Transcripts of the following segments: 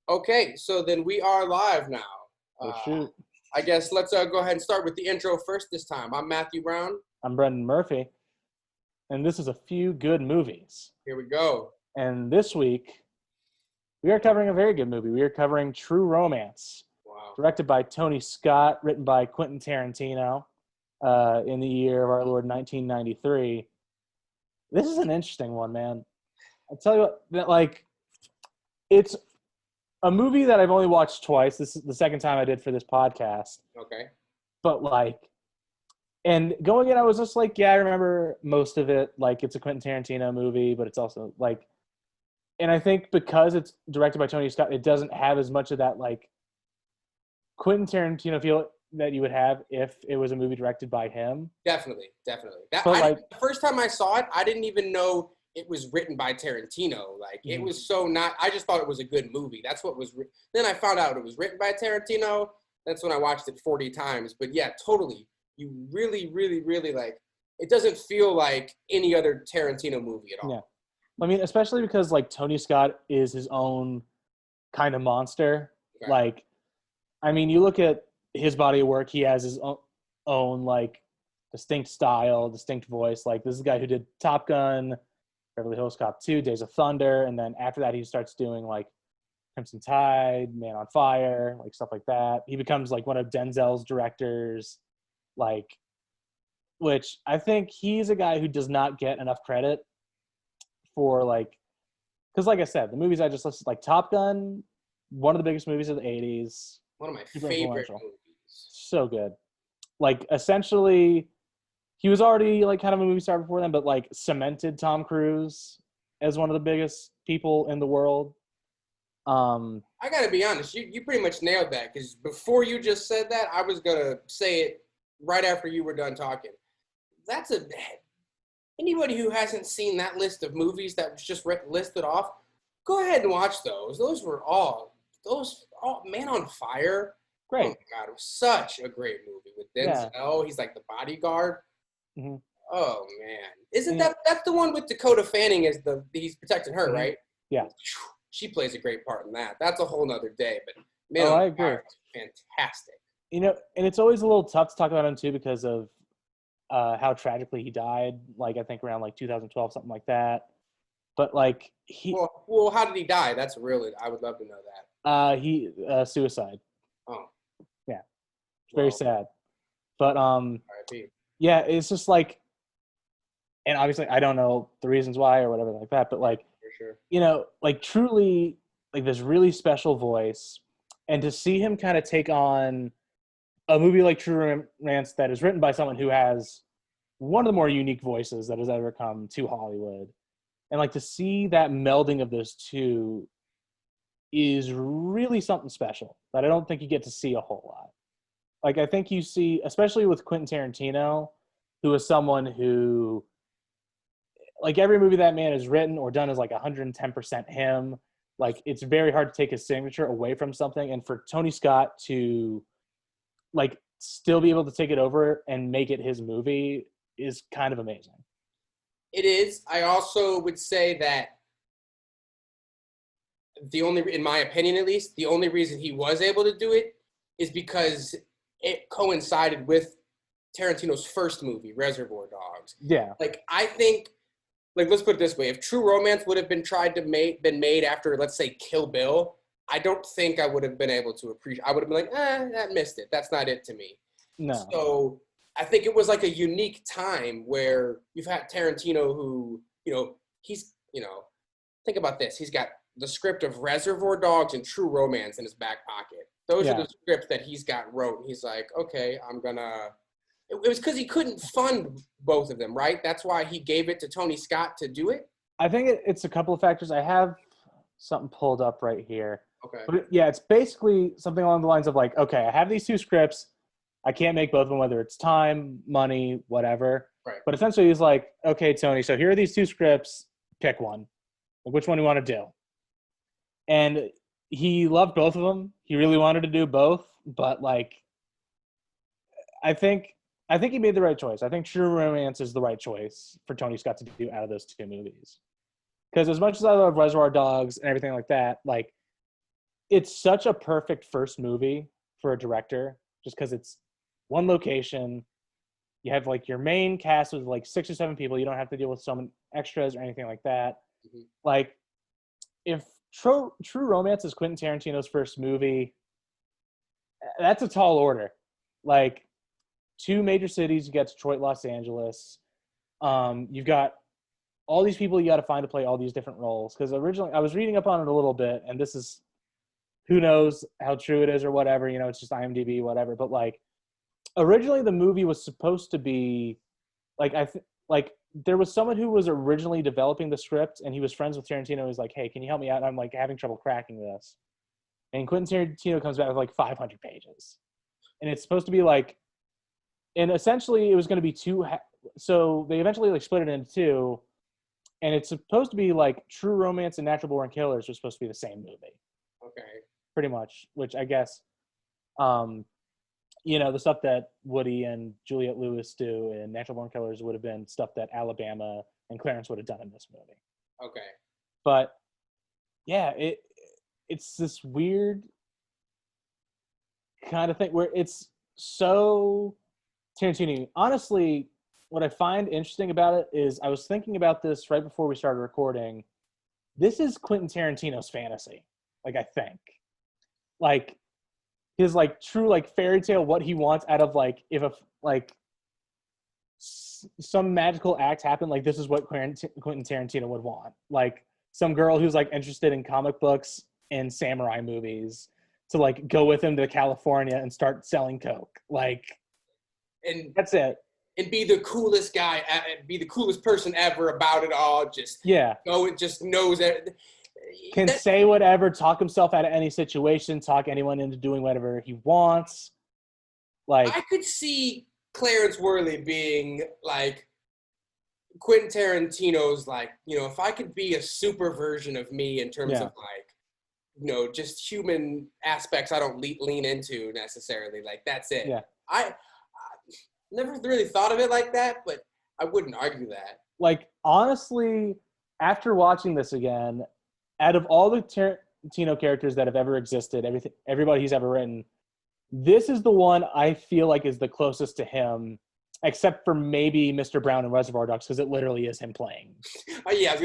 Okay, so then we are live now. Oh, Uh, shoot. I guess let's go ahead and start with the intro first this time. I'm Matthew Brown. I'm Brendan Murphy, and this is a few good movies. Here we go. And this week, we are covering a very good movie. We are covering True Romance, Wow. directed by Tony Scott, written by Quentin Tarantino in the year of our Lord 1993. This is an interesting one, man. I'll tell you what, it's a movie that I've only watched twice. This is the second time I did for this podcast. Okay. But and going in, I was just like, yeah, I remember most of it. Like, it's a Quentin Tarantino movie, but it's also and I think because it's directed by Tony Scott, it doesn't have as much of that Quentin Tarantino feel that you would have if it was a movie directed by him. Definitely. But the first time I saw it, I didn't even know it was written by Tarantino. It was so not. I just thought it was a good movie. That's what was. Then I found out it was written by Tarantino. That's when I watched it 40 times. But yeah, totally. You really, really, really it doesn't feel like any other Tarantino movie at all. Yeah. I mean, especially because Tony Scott is his own kind of monster. Okay. You look at his body of work, he has his own distinct style, distinct voice. This is a guy who did Top Gun, Beverly Hills Cop 2, Days of Thunder, and then after that he starts doing Crimson Tide, Man on Fire, stuff like that. He becomes one of Denzel's directors, which I think he's a guy who does not get enough credit for because I said, the movies I just listed, Top Gun, one of the biggest movies of the 80s. One of my favorite movies. So good. Essentially, he was already kind of a movie star before then, but cemented Tom Cruise as one of the biggest people in the world. I gotta be honest, you pretty much nailed that, because before you just said that, I was gonna say it right after you were done talking. Anybody who hasn't seen that list of movies that was just listed off, go ahead and watch those. Those Man on Fire. Great. Oh my God, it was such a great movie with Denzel. Yeah. He's like the bodyguard. Mm-hmm. Oh man, isn't that's the one with Dakota Fanning as he's protecting her, right? Yeah. She plays a great part in that. That's a whole nother day, but Man on Fire is fantastic. And it's always a little tough to talk about him too because of how tragically he died. I think around 2012, something like that. But well, how did he die? That's really, I would love to know that. He suicide. Oh. Yeah. It's very sad. But R.I.P. Yeah, it's just and obviously I don't know the reasons why or whatever like that, but for sure. Truly this really special voice, and to see him kind of take on a movie like True Romance that is written by someone who has one of the more unique voices that has ever come to Hollywood, and to see that melding of those two is really something special that I don't think you get to see a whole lot. I think you see, especially with Quentin Tarantino, who is someone who, every movie that man has written or done is 110% him. It's very hard to take his signature away from something. And for Tony Scott to, still be able to take it over and make it his movie is kind of amazing. It is. I also would say that in my opinion at least, the only reason he was able to do it is because it coincided with Tarantino's first movie, Reservoir Dogs. Yeah. I think, let's put it this way: if True Romance would have been been made after, let's say, Kill Bill, I don't think I would have been able to appreciate. I would have been that missed it. That's not it to me. No. So I think it was a unique time where you've had Tarantino, who he's think about this: he's got the script of Reservoir Dogs and True Romance in his back pocket. Those are the scripts that he's got wrote. He's like, okay, I'm gonna. It was because he couldn't fund both of them, right? That's why he gave it to Tony Scott to do it. I think it's a couple of factors. I have something pulled up right here. Okay. But yeah, it's basically something along the lines of okay, I have these two scripts. I can't make both of them, whether it's time, money, whatever. Right. But essentially he's like, okay, Tony, so here are these two scripts. Pick one. Which one do you want to do? And he loved both of them. He really wanted to do both, but I think he made the right choice. I think True Romance is the right choice for Tony Scott to do out of those two movies. Because as much as I love Reservoir Dogs and everything like that, it's such a perfect first movie for a director, just because it's one location. You have like your main cast with like 6 or 7 people. You don't have to deal with some extras or anything like that. Mhm. Like, if True Romance is Quentin Tarantino's first movie, that's a tall order. Like, 2 major cities, you got Detroit, Los Angeles. You've got all these people you got to find to play all these different roles. Because originally, I was reading up on it a little bit, and this is, who knows how true it is or whatever. It's just IMDb, whatever. But like, originally the movie was supposed to be like like there was someone who was originally developing the script, and he was friends with Tarantino. He was like, "Hey, can you help me out? I'm like having trouble cracking this." And Quentin Tarantino comes back with like 500 pages, and it's supposed to be like, and essentially it was going to be two. So they eventually like split it into two, and it's supposed to be like True Romance and Natural Born Killers were supposed to be the same movie, Okay. pretty much. Which I guess, the stuff that Woody and Juliette Lewis do in Natural Born Killers would have been stuff that Alabama and Clarence would have done in this movie. Okay. But yeah, it's this weird kind of thing where it's so Tarantino. Honestly, what I find interesting about it is I was thinking about this right before we started recording. This is Quentin Tarantino's fantasy. Like, I think. Like, his like true like fairy tale, what he wants out of like, if a like some magical act happened, like this is what Quentin Tarantino would want. Like, some girl who's like interested in comic books and samurai movies to like go with him to California and start selling coke. Like, And that's it. and be the coolest guy, be the coolest person ever about it all. Just it just knows that. Can say whatever, talk himself out of any situation, talk anyone into doing whatever he wants. Like, I could see Clarence Worley being like Quentin Tarantino's, like, if I could be a super version of me in terms of like, just human aspects I don't lean into necessarily. Like, that's it. Yeah. I never really thought of it like that, but I wouldn't argue that. Like, honestly, after watching this again, out of all the Tarantino characters that have ever existed, everybody he's ever written, this is the one I feel like is the closest to him, except for maybe Mr. Brown and Reservoir Dogs, because it literally is him playing. Oh, yeah.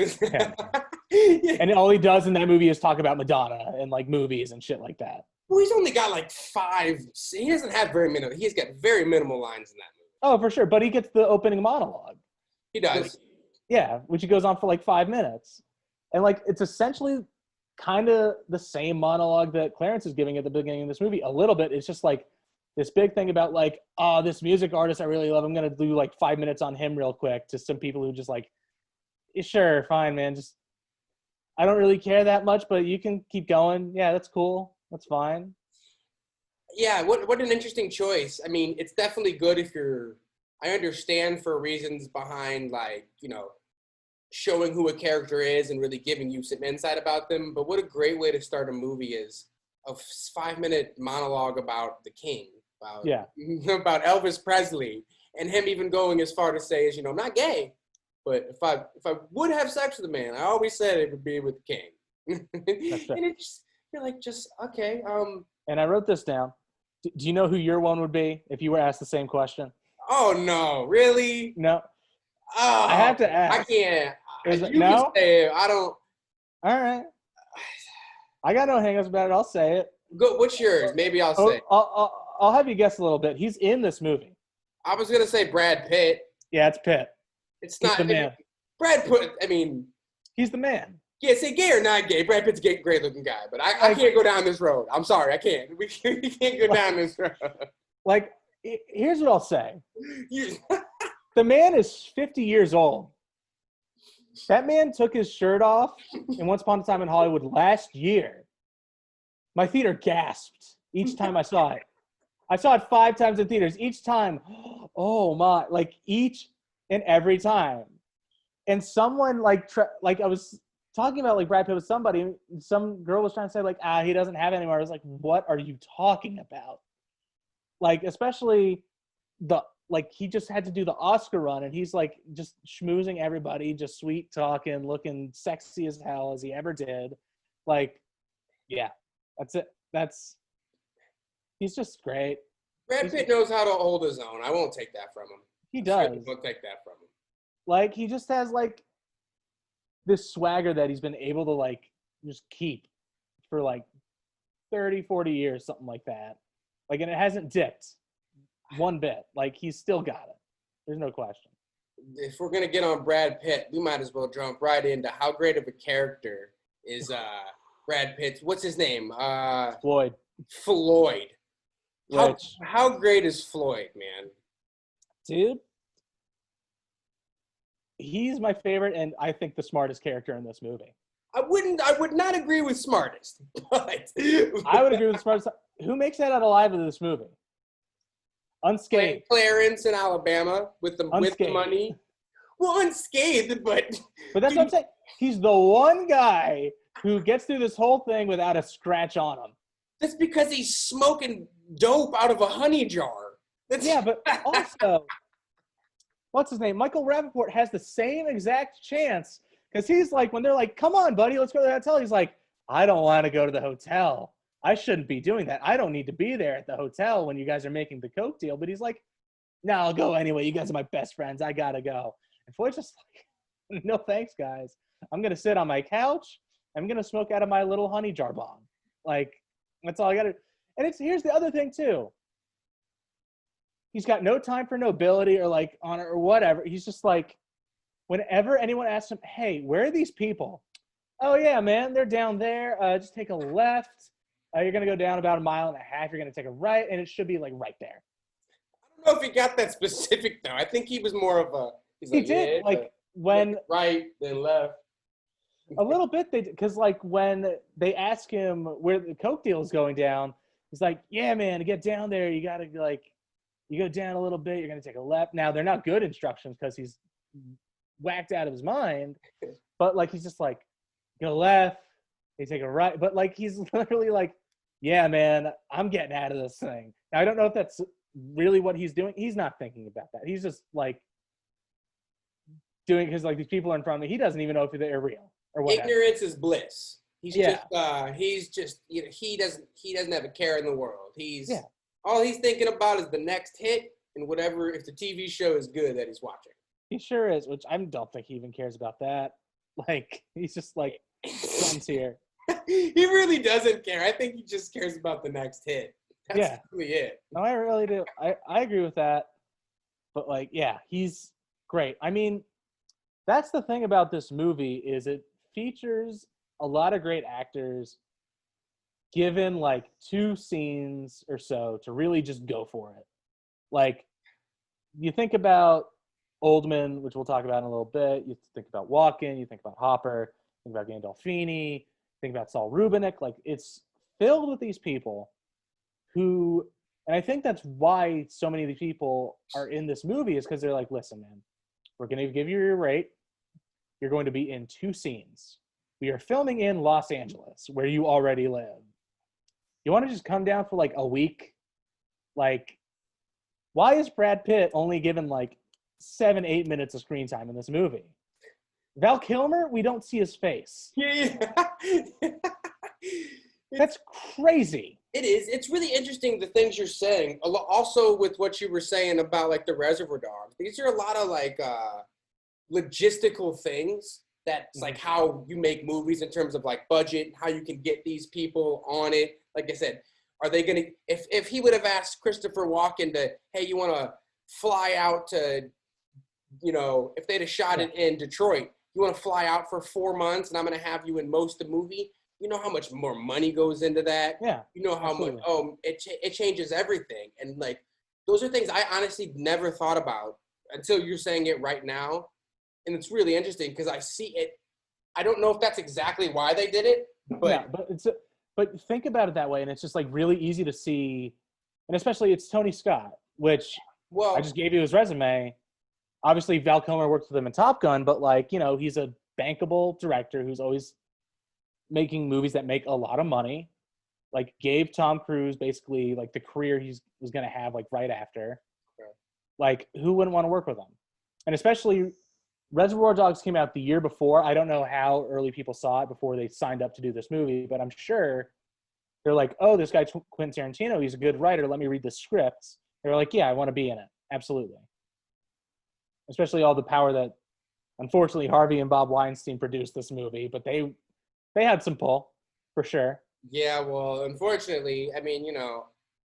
Yeah. And all he does in that movie is talk about Madonna and like movies and shit like that. Well, he's only got like 5. He doesn't have very minimal. He's got very minimal lines in that movie. Oh, for sure. But he gets the opening monologue. He does. Which goes on for like 5 minutes. And like, it's essentially kind of the same monologue that Clarence is giving at the beginning of this movie. A little bit. It's just like this big thing about like, this music artist I really love. I'm going to do like 5 minutes on him real quick to some people who just like, sure, fine, man. Just, I don't really care that much, but you can keep going. Yeah, that's cool. That's fine. Yeah, what an interesting choice. I mean, it's definitely good if I understand for reasons behind, like, showing who a character is and really giving you some insight about them. But what a great way to start a movie is a 5-minute monologue about the king, about Elvis Presley, and him even going as far to say is, I'm not gay, but if I would have sex with a man, I always said it would be with the king. That's right. And it's you're like, just okay. And I wrote this down. Do you know who your one would be if you were asked the same question? Oh no, really? No. Oh, I have to ask. I can't. You no? can say it. I don't. All right. I got no hangups about it. I'll say it. Go. What's yours? Maybe I'll say. I'll have you guess a little bit. He's in this movie. I was gonna say Brad Pitt. Yeah, it's Pitt. It's He's not the man. Brad Pitt. I mean, he's the man. Yeah, say gay or not gay. Brad Pitt's a great looking guy, but I can't go down this road. I'm sorry, I can't. We can't go down this road. Like, here's what I'll say. The man is 50 years old. That man took his shirt off in Once Upon a Time in Hollywood last year. My theater gasped each time I saw it. I saw it 5 times in theaters. Each time, oh my, like each and every time. And someone like I was talking about like Brad Pitt with somebody, some girl was trying to say like, he doesn't have it anymore. I was like, what are you talking about? Like, especially he just had to do the Oscar run and he's like just schmoozing everybody, just sweet talking, looking sexy as hell as he ever did. Like, yeah. That's it. He's just great. Brad Pitt knows how to hold his own. I won't take that from him. He I does. certainly won't take that from him. Like, he just has like this swagger that he's been able to like just keep for like 30, 40 years, something like that. Like, and it hasn't dipped one bit. Like, he's still got it. There's no question. If we're gonna get on Brad Pitt, we might as well jump right into how great of a character is Brad Pitt's. What's his name? Floyd. Floyd. Which, How great is Floyd, man? dude, he's my favorite, and I think the smartest character in this movie. I would not agree with smartest, but I would agree with the smartest. Who makes that out alive in this movie? Unscathed. Clarence in Alabama with the money. Well, unscathed, but that's what I'm saying. He's the one guy who gets through this whole thing without a scratch on him. That's because he's smoking dope out of a honey jar. Yeah, but also, what's his name? Michael Rappaport has the same exact chance because he's like, when they're like, come on, buddy, let's go to the hotel. He's like, I don't want to go to the hotel. I shouldn't be doing that. I don't need to be there at the hotel when you guys are making the coke deal. But he's like, no, I'll go anyway. You guys are my best friends. I got to go. And Floyd's just like, no thanks, guys. I'm going to sit on my couch. I'm going to smoke out of my little honey jar bong. Like, that's all I got to do. And here's the other thing, too. He's got no time for nobility or, like, honor or whatever. He's just like, whenever anyone asks him, hey, where are these people? Oh, yeah, man, they're down there. Just take a left. You're going to go down about 1.5 miles. You're going to take a right, and it should be, like, right there. I don't know if he got that specific, though. I think he was more of a... He did, yeah, like, when... Right, then left. A little bit, because like when they ask him where the coke deal is going down, he's like, "Yeah, man, to get down there, you gotta like, you go down a little bit. You're gonna take a left." Now they're not good instructions because he's whacked out of his mind, but like he's just like, "Go left, you take a right," but like he's literally like, "Yeah, man, I'm getting out of this thing." Now I don't know if that's really what he's doing. He's not thinking about that. He's just like doing because like these people are in front of me. He doesn't even know if they're real. Ignorance is bliss. He's just you know, he doesn't have a care in the world. All he's thinking about is the next hit and whatever, if the TV show is good that he's watching. He sure is, which I don't think he even cares about that. Like, he's just like, something's here. He really doesn't care. I think he just cares about the next hit. That's really it. No, I really do. I agree with that. But like, yeah, he's great. I mean, that's the thing about this movie is it features a lot of great actors given like 2 scenes or so to really just go for it. Like, you think about Oldman, which we'll talk about in a little bit. You think about Walken. You think about Hopper. Think about Gandolfini. Think about Saul Rubinek. Like, it's filled with these people who, and I think that's why so many of these people are in this movie is because they're like, listen, man, we're going to give you your rate. You're going to be in 2 scenes. We are filming in Los Angeles, where you already live. You want to just come down for like a week? Like, why is Brad Pitt only given like 7-8 minutes of screen time in this movie? Val Kilmer, we don't see his face. Yeah. That's crazy. It is. It's really interesting the things you're saying. Also with what you were saying about like the Reservoir Dogs. These are a lot of like logistical things that's like how you make movies in terms of like budget, how you can get these people on it. Like I said, are they going to, if he would have asked Christopher Walken to, hey, you want to fly out to, you know, if they'd have shot it in Detroit, you want to fly out for 4 months and I'm going to have you in most of the movie. You know how much more money goes into that. Yeah. You know how absolutely. much, it changes everything. And like, those are things I honestly never thought about until you're saying it right now. And it's really interesting because I see it. I don't know if that's exactly why they did it, but yeah, but think about it that way, and it's just like really easy to see, and especially it's Tony Scott, which I just gave you his resume. Obviously, Val Kilmer worked with him in Top Gun, but like, you know, he's a bankable director who's always making movies that make a lot of money. Like, gave Tom Cruise basically like the career he was going to have like right after. Okay. Like, who wouldn't want to work with him? And especially Reservoir Dogs came out the year before. I don't know how early people saw it before they signed up to do this movie, but I'm sure they're like, oh, this guy Quentin Tarantino, he's a good writer. Let me read the script. They're like, yeah, I want to be in it. Absolutely. Especially all the power that, unfortunately, Harvey and Bob Weinstein produced this movie, but they had some pull for sure. Yeah, well, unfortunately, I mean,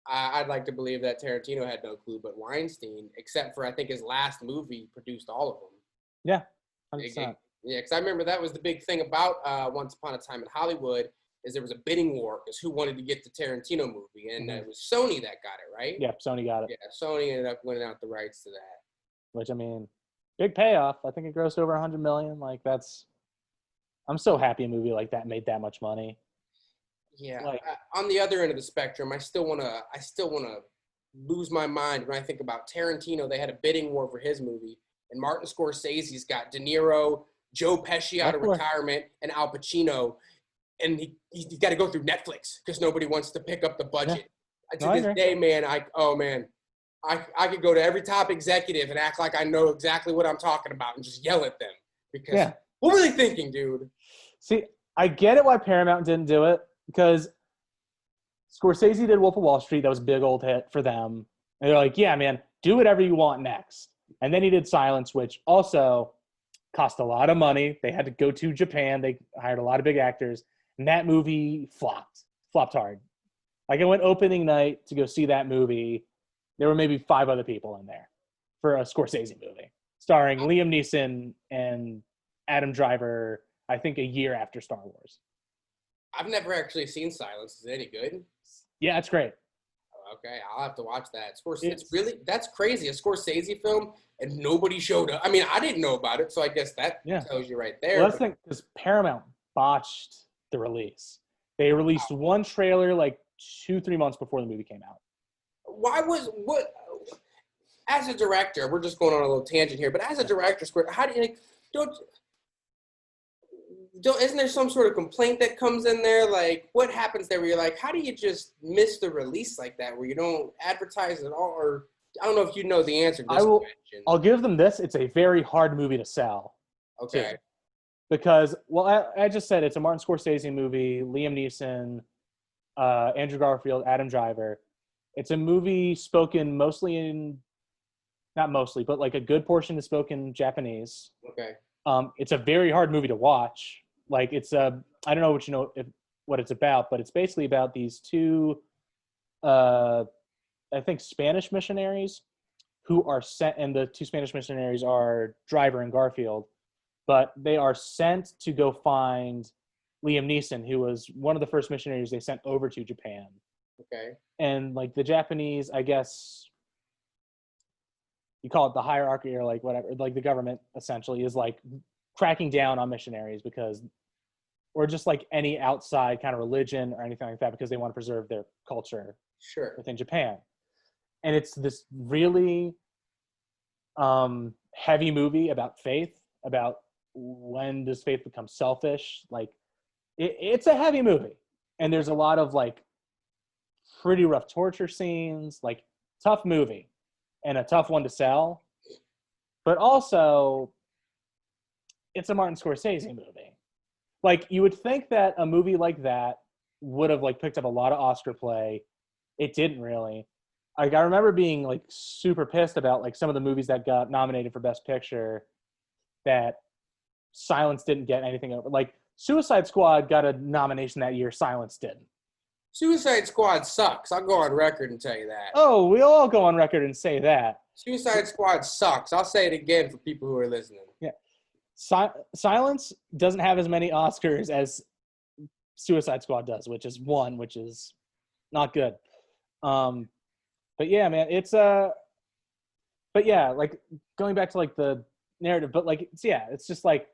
I'd like to believe that Tarantino had no clue, but Weinstein, except for I think his last movie, produced all of them. Yeah, 100%. Yeah, because I remember that was the big thing about Once Upon a Time in Hollywood, is there was a bidding war because who wanted to get the Tarantino movie, and it was Sony that got it, right? Yeah, Sony got it. Yeah, Sony ended up winning out the rights to that. Which, I mean, big payoff. I think it grossed over $100 million. Like, I'm so happy a movie like that made that much money. Yeah, on the other end of the spectrum, I still wanna lose my mind when I think about Tarantino. They had a bidding war for his movie, and Martin Scorsese's got De Niro, Joe Pesci out of retirement, and Al Pacino, and he's got to go through Netflix because nobody wants to pick up the budget. Yeah. To this day, man, I could go to every top executive and act like I know exactly what I'm talking about and just yell at them because what were they thinking, dude? See, I get it why Paramount didn't do it. Because Scorsese did Wolf of Wall Street. That was a big old hit for them. And they're like, yeah, man, do whatever you want next. And then he did Silence, which also cost a lot of money. They had to go to Japan. They hired a lot of big actors. And that movie flopped hard. Like, I went opening night to go see that movie. There were maybe 5 other people in there for a Scorsese movie starring Liam Neeson and Adam Driver, I think a year after Star Wars. I've never actually seen Silence. Is it any good? Yeah, it's great. Okay, I'll have to watch that. That's crazy. A Scorsese film and nobody showed up. I mean, I didn't know about it, so I guess that tells you right there. Well, that's the thing, because Paramount botched the release. They released one trailer like 2-3 months before the movie came out. As a director, we're just going on a little tangent here, but as a director, how do you isn't there some sort of complaint that comes in there? Like, what happens there where you're like, how do you just miss the release like that where you don't advertise at all? Or I don't know if you know the answer to this question. I'll give them this. It's a very hard movie to sell. Okay. Too. Because, well, I just said it's a Martin Scorsese movie, Liam Neeson, Andrew Garfield, Adam Driver. It's a movie spoken mostly in, not mostly, but like a good portion is spoken Japanese. Okay. It's a very hard movie to watch. Like, it's I don't know what it's about, but it's basically about these 2, I think, Spanish missionaries who are sent, and the 2 Spanish missionaries are Driver and Garfield, but they are sent to go find Liam Neeson, who was one of the first missionaries they sent over to Japan. Okay. And like the Japanese, I guess you call it the hierarchy or like whatever, like the government essentially is like cracking down on missionaries or just like any outside kind of religion or anything like that, because they want to preserve their culture within Japan. And it's this really heavy movie about faith, about when does faith become selfish. Like, it's a heavy movie, and there's a lot of like pretty rough torture scenes, like tough movie and a tough one to sell. But also, it's a Martin Scorsese movie. Like, you would think that a movie like that would have like picked up a lot of Oscar play. It didn't really. Like, I remember being like super pissed about like some of the movies that got nominated for Best Picture that Silence didn't get anything over. Like, Suicide Squad got a nomination that year. Silence didn't. Suicide Squad sucks. I'll go on record and tell you that. Oh, we'll all go on record and say that. Suicide Squad sucks. I'll say it again for people who are listening. Yeah. Silence doesn't have as many Oscars as Suicide Squad does, which is not good. But yeah, man, but yeah, like going back to like the narrative, but like, it's just like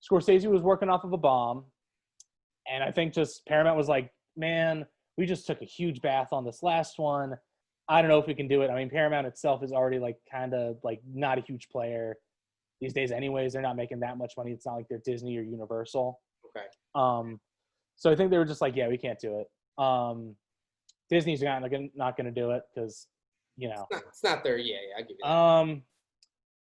Scorsese was working off of a bomb. And I think just Paramount was like, man, we just took a huge bath on this last one. I don't know if we can do it. I mean, Paramount itself is already like kind of like not a huge player these days anyways. They're not making that much money. It's not like they're Disney or Universal. Okay. So I think they were just like, yeah, we can't do it. Disney's not going to do it because, you know. It's not their, I give you that.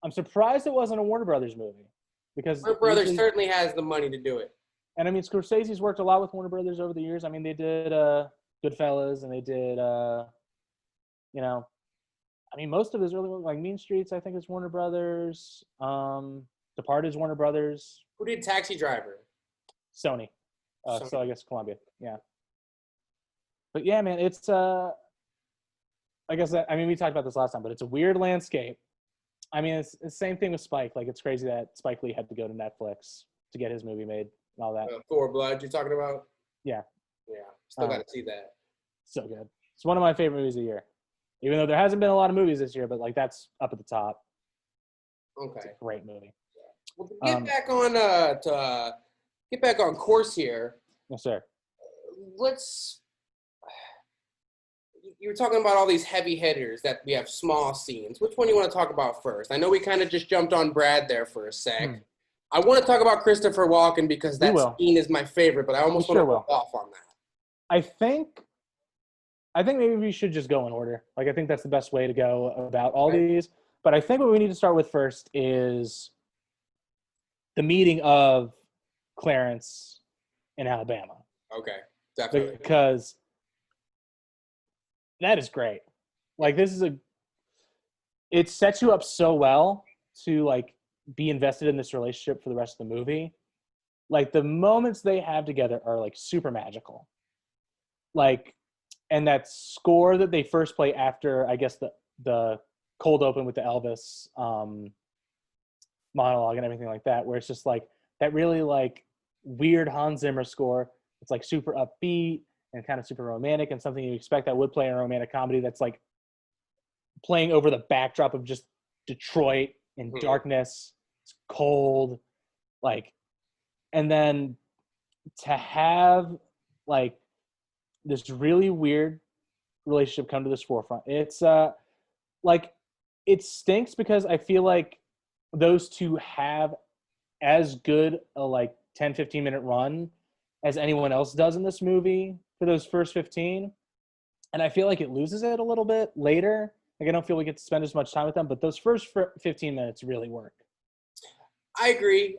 I'm surprised it wasn't a Warner Brothers movie. Because Warner Brothers certainly has the money to do it. And I mean, Scorsese's worked a lot with Warner Brothers over the years. I mean, they did Goodfellas, and they did, you know, I mean, most of his early work, like Mean Streets, I think is Warner Brothers. Departed is Warner Brothers. Who did Taxi Driver? Sony. Sony. So I guess Columbia. Yeah. But yeah, man, it's I guess I mean we talked about this last time, but it's a weird landscape. I mean, it's the same thing with Spike. Like, it's crazy that Spike Lee had to go to Netflix to get his movie made and all that. Thor Blood, you're talking about? Yeah. Yeah. Still got to see that. So good. It's one of my favorite movies of the year. Even though there hasn't been a lot of movies this year, but like that's up at the top. Okay. It's a great movie. Well, get back on course here. Yes, sir. You were talking about all these heavy hitters that we have small scenes. Which one do you want to talk about first? I know we kind of just jumped on Brad there for a sec. I want to talk about Christopher Walken because that scene is my favorite, but I almost want to go off on that. I think maybe we should just go in order. Like, I think that's the best way to go about all these. But I think what we need to start with first is the meeting of Clarence in Alabama. Okay, definitely. Because that is great. Like, it sets you up so well to like be invested in this relationship for the rest of the movie. Like, the moments they have together are like super magical. Like, and that score that they first play after, I guess, the cold open with the Elvis monologue and everything like that, where it's just like that really like weird Hans Zimmer score. It's like super upbeat and kind of super romantic, and something you expect that would play in a romantic comedy that's like playing over the backdrop of just Detroit in darkness. It's cold, like, and then to have like this really weird relationship come to this forefront. It's like, it stinks because I feel like those two have as good a like 10-15 minute run as anyone else does in this movie for those first 15, and I feel like it loses it a little bit later. Like, I don't feel we get to spend as much time with them, but those first 15 minutes really work. I agree.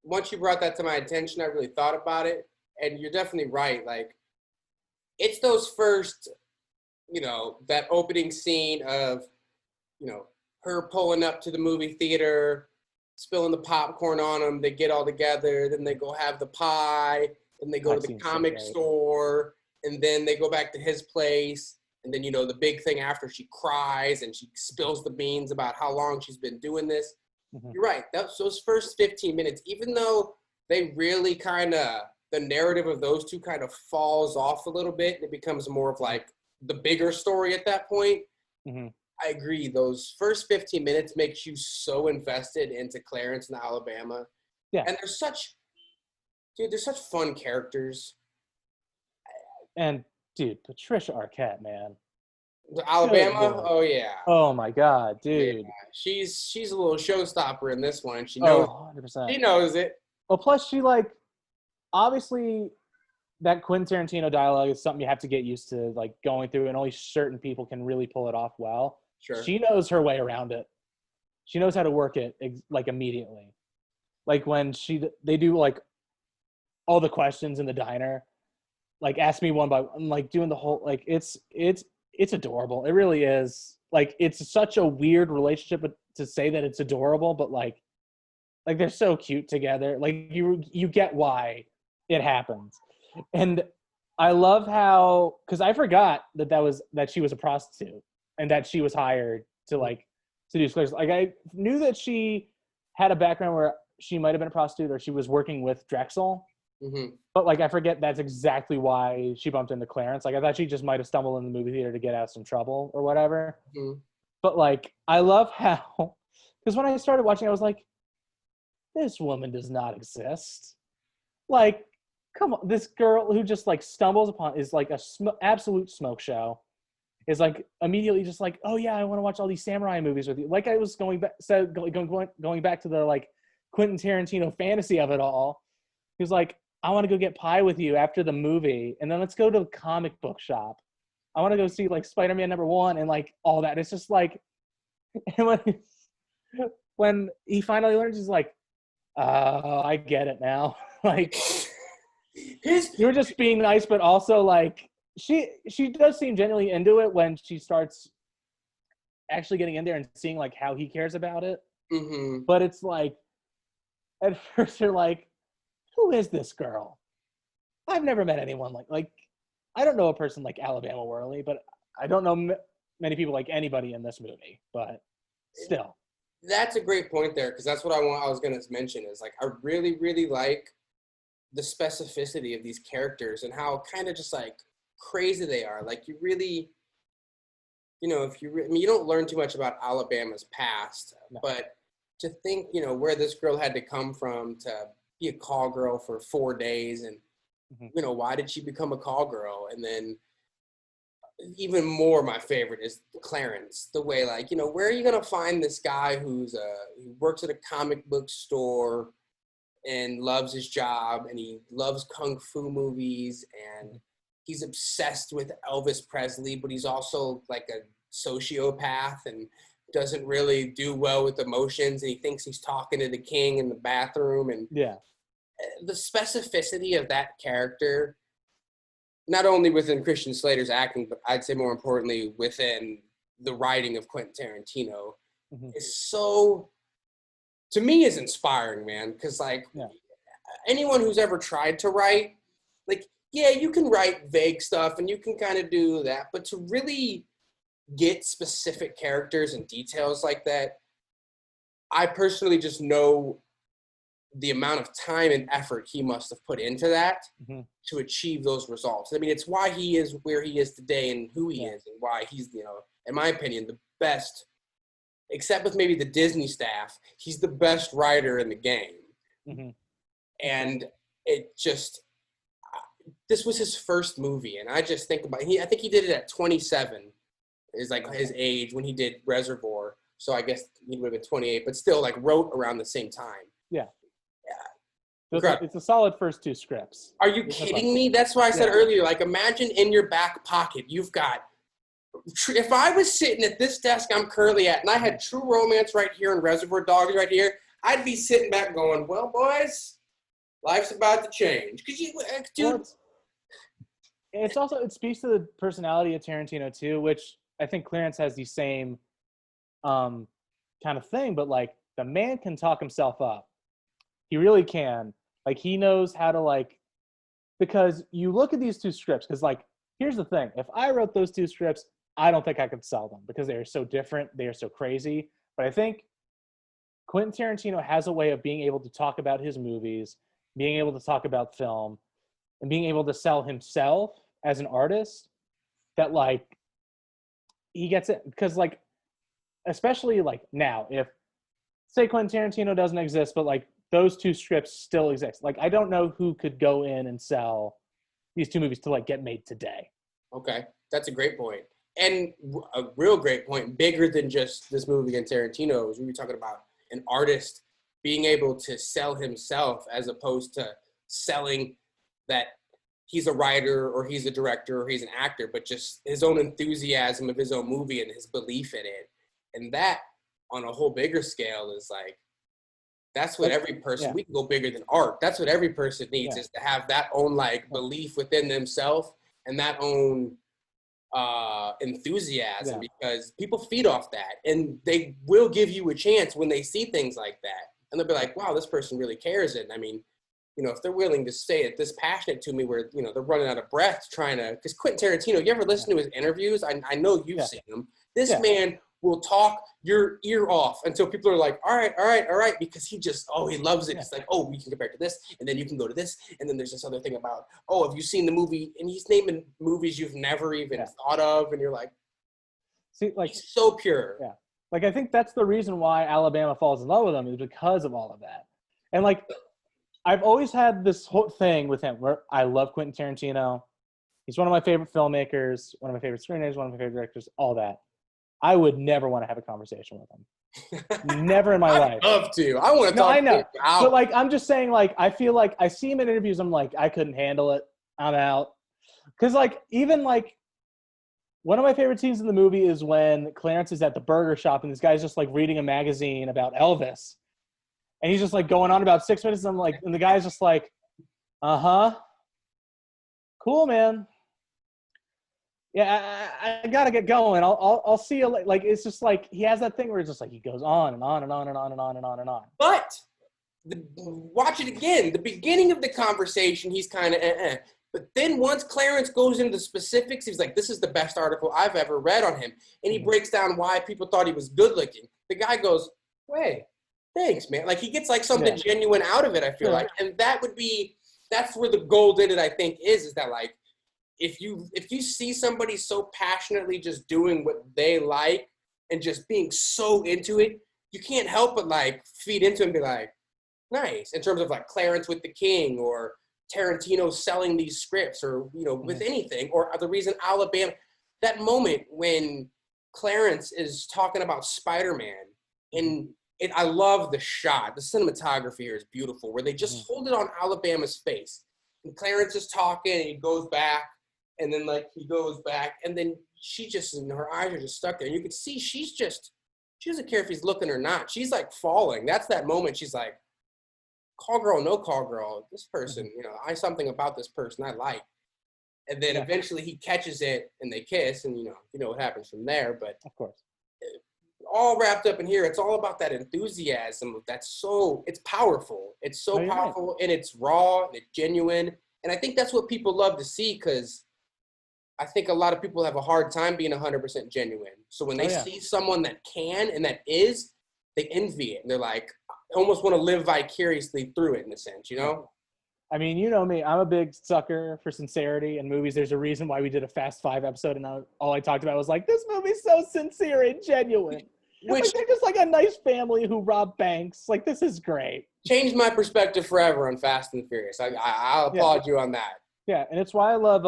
Once you brought that to my attention, I really thought about it, and you're definitely right. Like, it's those first, that opening scene of, her pulling up to the movie theater, spilling the popcorn on them. They get all together. Then they go have the pie. Then they go to the comic store. And then they go back to his place. And then, the big thing after, she cries and she spills the beans about how long she's been doing this. Mm-hmm. You're right. Those first 15 minutes, even though they really the narrative of those two kind of falls off a little bit, and it becomes more of like the bigger story at that point. Mm-hmm. I agree. Those first 15 minutes makes you so invested into Clarence and Alabama. Yeah. And they're such fun characters. And dude, Patricia Arquette, man. Alabama? Oh yeah. Oh my God, dude. Yeah. She's a little showstopper in this one. She knows 100%. She knows it. Well, plus she obviously that Quentin Tarantino dialogue is something you have to get used to like going through, and only certain people can really pull it off well. Sure. She knows her way around it. She knows how to work it like immediately. Like when they do like all the questions in the diner, like ask me one by one, like doing the whole, like it's adorable. It really is. Like, it's such a weird relationship to say that it's adorable, but like they're so cute together. Like you get why it happens. And I love how, because I forgot that she was a prostitute and that she was hired to do clears. Like, I knew that she had a background where she might have been a prostitute or she was working with Drexel. Mm-hmm. But like, I forget that's exactly why she bumped into Clarence. Like, I thought she just might have stumbled in the movie theater to get out of some trouble or whatever. Mm-hmm. But like, I love how, because when I started watching, I was like, this woman does not exist. Like, come on, this girl who just like stumbles upon is like absolute smoke show. Is like immediately just like, oh yeah, I want to watch all these samurai movies with you. Like, I was going back to the like Quentin Tarantino fantasy of it all. He was like, I want to go get pie with you after the movie, and then let's go to the comic book shop. I want to go see like Spider-Man #1 and like all that. It's just like, and when he finally learns, he's like, I get it now. Like, His you were just being nice, but also like she does seem genuinely into it when she starts actually getting in there and seeing like how he cares about it. mm-hmm. But it's like at first you're like, who is this girl? I've never met anyone like I don't know a person like Alabama Worley, but I don't know many people like anybody in this movie. But still, That's a great point there, because that's what I was going to mention is like I really, really like the specificity of these characters and how kind of just like crazy they are. Like you really, if I mean, you don't learn too much about Alabama's past, no. but to think, where this girl had to come from to be a call girl for 4 days, and why did she become a call girl? And then even more, my favorite is Clarence. The way, like, where are you gonna find this guy who works at a comic book store and loves his job, and he loves kung fu movies, and he's obsessed with Elvis Presley, but he's also like a sociopath and doesn't really do well with emotions, and he thinks he's talking to the king in the bathroom. And the specificity of that character, not only within Christian Slater's acting, but I'd say more importantly within the writing of Quentin Tarantino, is so, to me, is inspiring, man. Because like anyone who's ever tried to write, like, yeah, you can write vague stuff and you can kind of do that, but to really get specific characters and details like that, I personally just know the amount of time and effort he must have put into that to achieve those results. I mean, it's why he is where he is today and who he is, and why he's, in my opinion, the best, except with maybe the Disney staff, he's the best writer in the game. And it just, this was his first movie. And I just think about, I think he did it at 27 is like his age when he did Reservoir. So I guess he would have been 28, but still like wrote around the same time. It's a solid first 2 scripts. Are you kidding me? That's why I said earlier, like, imagine in your back pocket, you've got, if I was sitting at this desk I'm currently at, and I had True Romance right here and Reservoir Dogs right here, I'd be sitting back going, well, boys, life's about to change. Because dude. Well, it speaks to the personality of Tarantino too, which I think Clarence has the same kind of thing, but like the man can talk himself up. He really can. Like he knows how to like, because you look at these 2 scripts, because like, here's the thing. If I wrote those 2 scripts, I don't think I could sell them because they are so different. They are so crazy. But I think Quentin Tarantino has a way of being able to talk about his movies, being able to talk about film, and being able to sell himself as an artist that like, he gets it. Because like, especially like now, if say Quentin Tarantino doesn't exist, but like those 2 scripts still exist. Like I don't know who could go in and sell these 2 movies to like get made today. Okay, that's a great point. And a real great point, bigger than just this movie and Tarantino, is we were talking about an artist being able to sell himself as opposed to selling that he's a writer or he's a director or he's an actor, but just his own enthusiasm of his own movie and his belief in it. And that on a whole bigger scale is like, that's what every person, we can go bigger than art. That's what every person needs is to have that own like belief within themselves and that own enthusiasm, because people feed off that and they will give you a chance when they see things like that. And they'll be like, wow, this person really cares. And I mean, if they're willing to say it this passionate to me where, they're running out of breath trying to, because Quentin Tarantino, you ever listen to his interviews? I know you've seen them. This man will talk your ear off until people are like, all right, because he just, he loves it. It's like, we can compare it to this, and then you can go to this, and then there's this other thing about, have you seen the movie? And he's naming movies you've never even thought of, and you're like, see, like, he's so pure. Yeah. Like, I think that's the reason why Alabama falls in love with him, is because of all of that. And like, I've always had this whole thing with him where I love Quentin Tarantino. He's one of my favorite filmmakers, one of my favorite screenwriters, one of my favorite directors, all that. I would never want to have a conversation with him. Never in my life. I'd love to. I want to talk. I know. Out. But like, I'm just saying, like, I feel like I see him in interviews. I'm like, I couldn't handle it. I'm out. Because like, even like, one of my favorite scenes in the movie is when Clarence is at the burger shop and this guy's just like reading a magazine about Elvis. And he's just like going on about 6 minutes. And I'm like, and the guy's just like, Uh-huh. Cool, man. Yeah, I gotta get going. I'll see you like it's just like he has that thing where it's just like he goes on and on and on and on and on and on and on. But watch it again. The beginning of the conversation, he's kind of But then once Clarence goes into the specifics, he's like, this is the best article I've ever read on him. And he breaks down why people thought he was good looking. The guy goes, wait, thanks, man. Like he gets like something genuine out of it, I feel like. And that's where the gold in it, I think, is that like, if you see somebody so passionately just doing what they like and just being so into it, you can't help but like feed into it and be like, nice. In terms of like Clarence with the King or Tarantino selling these scripts or, with anything, or the reason Alabama, that moment when Clarence is talking about Spider-Man and I love the shot. The cinematography here is beautiful where they just hold it on Alabama's face and Clarence is talking and he goes back and then like he goes back and then she just, and her eyes are just stuck there. And you can see she doesn't care if he's looking or not. She's like falling. That's that moment. She's like, call girl, no call girl. This person, I something about this person I like. And then eventually he catches it and they kiss and you know what happens from there. But of course, all wrapped up in here. It's all about that enthusiasm. It's powerful. It's so powerful and it's raw and it's genuine. And I think that's what people love to see because I think a lot of people have a hard time being 100% genuine. So when they see someone that can and that is, they envy it. And they're like, almost want to live vicariously through it in a sense, I mean, you know me, I'm a big sucker for sincerity in movies. There's a reason why we did a Fast 5 episode and all I talked about was like, this movie's so sincere and genuine. Like, they're just like a nice family who rob banks. Like, this is great. Changed my perspective forever on Fast and Furious. I'll applaud you on that. Yeah, and it's why I love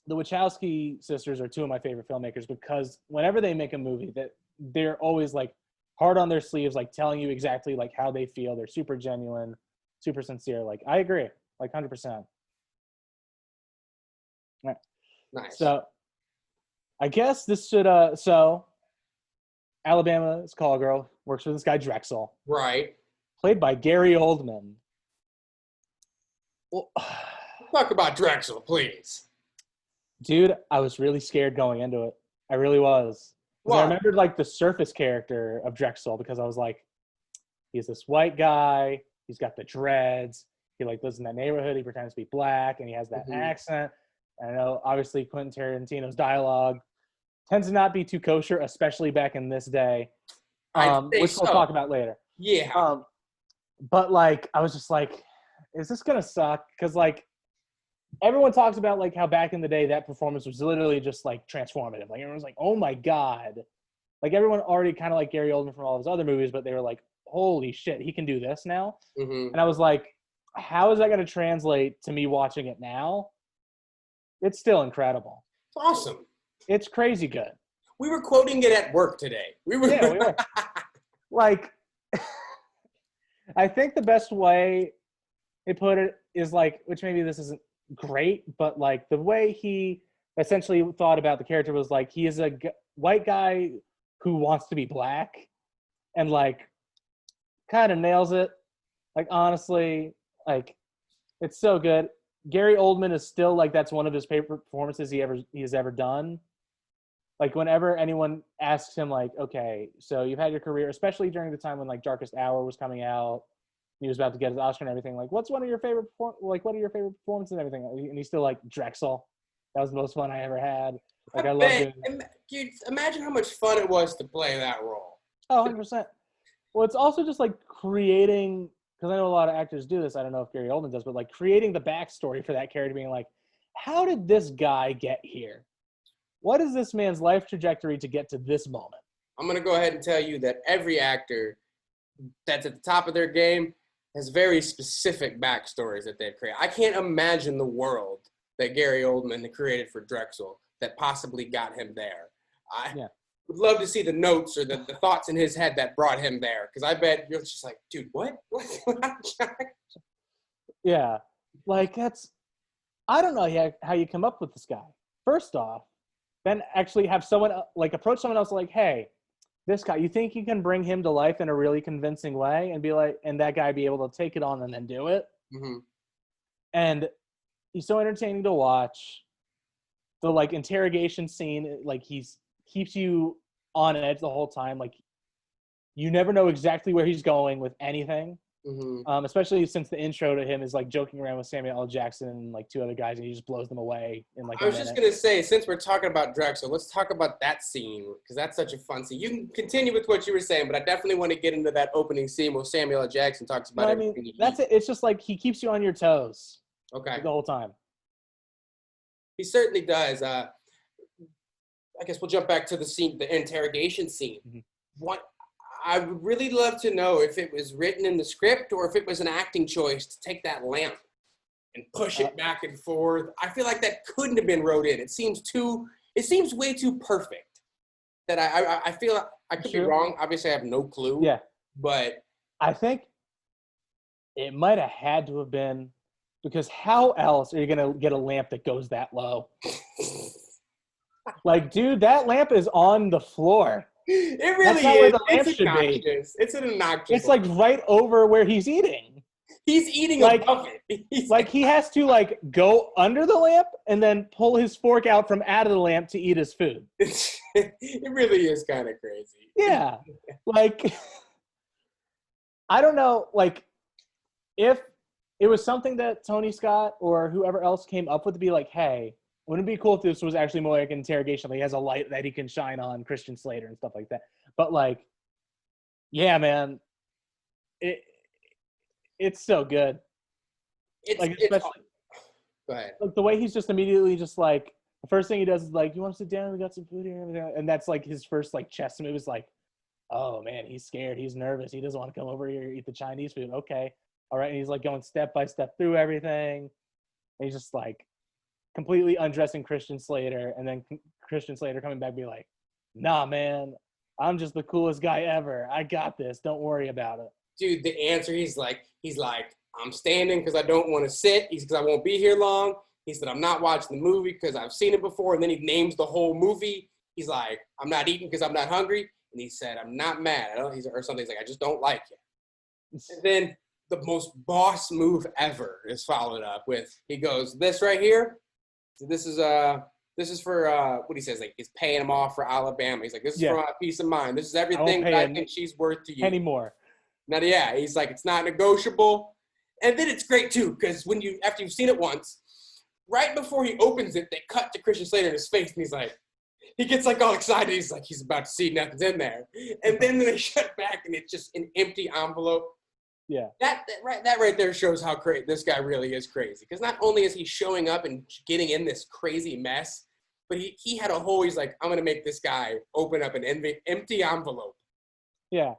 the Wachowski sisters are two of my favorite filmmakers because whenever they make a movie, that they're always like hard on their sleeves, like telling you exactly like how they feel. They're super genuine, super sincere. Like I agree, like 100%. Right. Nice. So I guess this should so Alabama's call girl works for this guy Drexel, right? Played by Gary Oldman. Well, talk about Drexel, please. Dude, I was really scared going into it. I really was. I remembered like the surface character of Drexel because I was like, he's this white guy. He's got the dreads. He like lives in that neighborhood. He pretends to be black and he has that accent. And I know obviously Quentin Tarantino's dialogue tends to not be too kosher, especially back in this day, which we'll talk about later. Yeah. But like, I was just like, is this going to suck? Because like, everyone talks about like how back in the day that performance was literally just like transformative. Like everyone's like, oh my God. Like everyone already kind of like Gary Oldman from all of his other movies, but they were like, holy shit, he can do this now. And I was like, how is that going to translate to me watching it now? It's still incredible. It's awesome. It's crazy good. We were quoting it at work today. We were. Like, I think the best way they put it is like, which maybe this isn't great, but like the way he essentially thought about the character was like, he is a white guy who wants to be black and like kind of nails it. Like, honestly, like it's so good. Gary Oldman is still like, that's one of his favorite performances he has ever done. Like whenever anyone asks him like, okay, so you've had your career, especially during the time when like Darkest Hour was coming out, he was about to get his Oscar and everything. Like, what are your favorite performances and everything? And he's still like, Drexel. That was the most fun I ever had. Like, I love it. Dude, imagine how much fun it was to play that role. Oh, 100%. Well, it's also just like creating, because I know a lot of actors do this. I don't know if Gary Oldman does, but like creating the backstory for that character, being like, how did this guy get here? What is this man's life trajectory to get to this moment? I'm going to go ahead and tell you that every actor that's at the top of their game has very specific backstories that they've created. I can't imagine the world that Gary Oldman created for Drexel that possibly got him there. I would love to see the notes or the thoughts in his head that brought him there, because I bet you're just like, dude, what? Yeah, like I don't know how you come up with this guy. First off, then actually have someone like approach someone else like, hey, this guy, you think you can bring him to life in a really convincing way and be like, and that guy be able to take it on and then do it? And he's so entertaining to watch. The like interrogation scene, like keeps you on edge the whole time. Like you never know exactly where he's going with anything. Especially since the intro to him is like joking around with Samuel L. Jackson and like two other guys, and he just blows them away in like. I was just gonna say, since we're talking about Drexel, let's talk about that scene because that's such a fun scene. You can continue with what you were saying, but I definitely want to get into that opening scene where Samuel L. Jackson talks about everything. That's it. It's just like he keeps you on your toes. Okay. The whole time. He certainly does. I guess we'll jump back to the scene, the interrogation scene. What I would really love to know if it was written in the script or if it was an acting choice to take that lamp and push it back and forth. I feel like that couldn't have been wrote in. It seems way too perfect that I feel I could be wrong. Obviously, I have no clue. Yeah. But I think it might have had to have been because how else are you going to get a lamp that goes that low? Like, dude, that lamp is on the floor. It really is. It's obnoxious. It's an obnoxious. It's like right over where he's eating. He's eating like, above it. He has to like go under the lamp and then pull his fork out from out of the lamp to eat his food. It really is kind of crazy. Yeah. Like, I don't know, like, if it was something that Tony Scott or whoever else came up with to be like, hey, wouldn't it be cool if this was actually more like an interrogation? Like he has a light that he can shine on Christian Slater and stuff like that. But like, yeah, man, it's so good. Especially go ahead. Like the way he's just immediately just like the first thing he does is like, you want to sit down? We got some food here, and that's like his first like chest move is like, oh man, he's scared, he's nervous, he doesn't want to come over here and eat the Chinese food. Okay, all right, and he's like going step by step through everything. And he's just like completely undressing Christian Slater, and then Christian Slater coming back and be like, nah, man, I'm just the coolest guy ever. I got this. Don't worry about it. Dude, the answer, he's like, I'm standing because I don't want to sit. He's because I won't be here long. He said, I'm not watching the movie because I've seen it before. And then he names the whole movie. He's like, I'm not eating because I'm not hungry. And he said, I'm not mad. Or something. He's like, I just don't like it. And then the most boss move ever is followed up with, he goes, this right here, this is for what he says, like he's paying him off for Alabama. He's like, this is for my peace of mind. This is everything that I think she's worth to you. Anymore. Now, yeah, he's like, it's not negotiable. And then it's great too, because after you've seen it once, right before he opens it, they cut to Christian Slater in his face, and he's like, he gets like all excited. He's like, he's about to see nothing's in there. And then they shut back, and it's just an empty envelope. Yeah. That right there shows how crazy this guy really is crazy. Because not only is he showing up and getting in this crazy mess, but he had a whole, he's like, I'm going to make this guy open up an empty envelope. Yeah.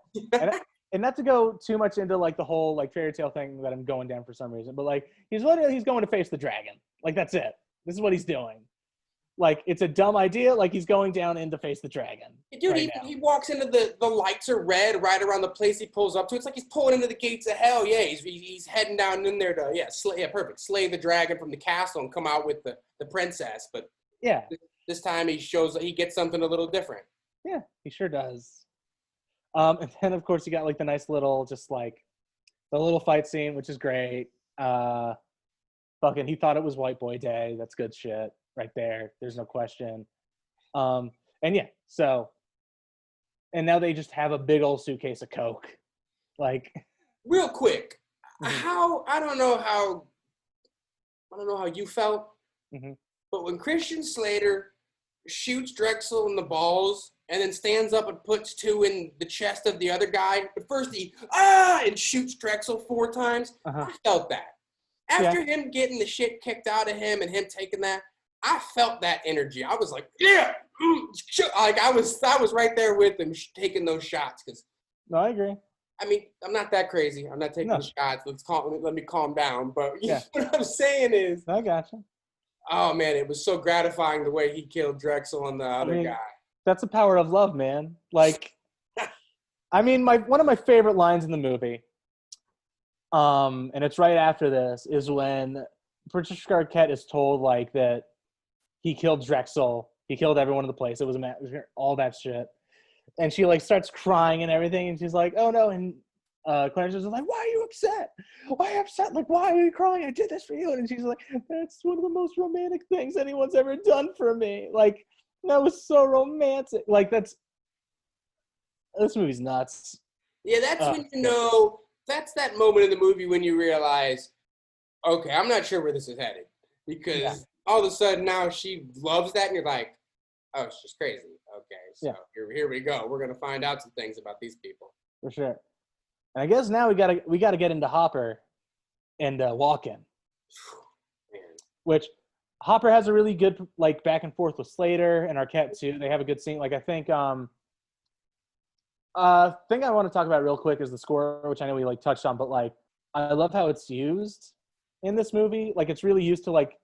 And not to go too much into like the whole like fairy tale thing that I'm going down for some reason, but like he's going to face the dragon. Like that's it. This is what he's doing. Like it's a dumb idea. Like he's going down in to face the dragon. Dude, he walks into the lights are red right around the place he pulls up to. It's like he's pulling into the gates of hell. Yeah, he's heading down in there to slay the dragon from the castle and come out with the princess. But yeah, this time he gets something a little different. Yeah, he sure does. And then of course you got like the nice little just like the little fight scene, which is great. Fucking he thought it was White Boy Day. That's good shit right there. There's no question. And yeah, so and now they just have a big old suitcase of Coke. Like real quick, I don't know how you felt, but when Christian Slater shoots Drexel in the balls and then stands up and puts two in the chest of the other guy, but first he and shoots Drexel 4 times. I felt that. After him getting the shit kicked out of him and him taking that, I felt that energy. I was like, yeah, like I was right there with him taking those shots. Cause no, I agree. I mean, I'm not that crazy. I'm not taking shots. Let me calm down. But what I'm saying is, I gotcha. Oh man, it was so gratifying the way he killed Drexel and the other guy. That's the power of love, man. Like, I mean, one of my favorite lines in the movie, and it's right after this, is when Patricia Arquette is told like that he killed Drexel, he killed everyone in the place. It was all that shit, and she like starts crying and everything, and she's like, "Oh no!" And Quentin's just like, why are you upset? Why are you upset? Like, why are you crying? I did this for you. And she's like, that's one of the most romantic things anyone's ever done for me. Like, that was so romantic. Like, this movie's nuts. Yeah, that's when you know, that's that moment in the movie when you realize, okay, I'm not sure where this is headed. Because all of a sudden now she loves that and you're like, oh, she's crazy. Okay, so here we go. We're going to find out some things about these people. For sure. And I guess now we gotta get into Hopper and Walken. Which Hopper has a really good like back and forth with Slater and Arquette too. They have a good scene. Like I think thing I want to talk about real quick is the score, which I know we like touched on, but like I love how it's used in this movie. Like it's really used to like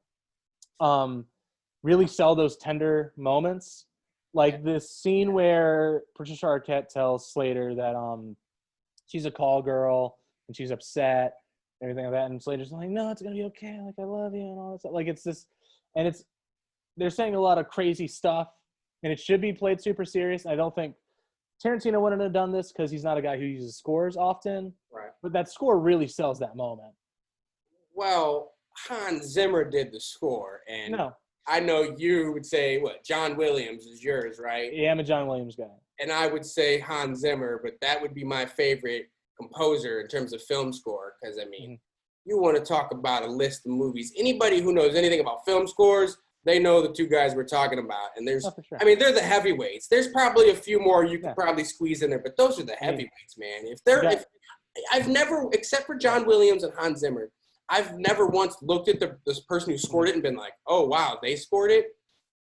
really sell those tender moments. Like this scene where Patricia Arquette tells Slater that she's a call girl and she's upset and everything like that, and Slater's like, no, it's gonna be okay, like I love you and all that stuff. Like it's this, and they're saying a lot of crazy stuff and it should be played super serious. I don't think Tarantino wouldn't have done this because he's not a guy who uses scores often, right? But that score really sells that moment. Well, Hans Zimmer did the score, and I know you would say, what, John Williams is yours, right? Yeah, I'm a John Williams guy. And I would say Hans Zimmer, but that would be my favorite composer in terms of film score, because, I mean, you want to talk about a list of movies. Anybody who knows anything about film scores, they know the two guys we're talking about. And there's, I mean, they're the heavyweights. There's probably a few more you could probably squeeze in there, but those are the heavyweights, man. I've never, except for John Williams and Hans Zimmer, I've never once looked at this person who scored it and been like, oh, wow, they scored it?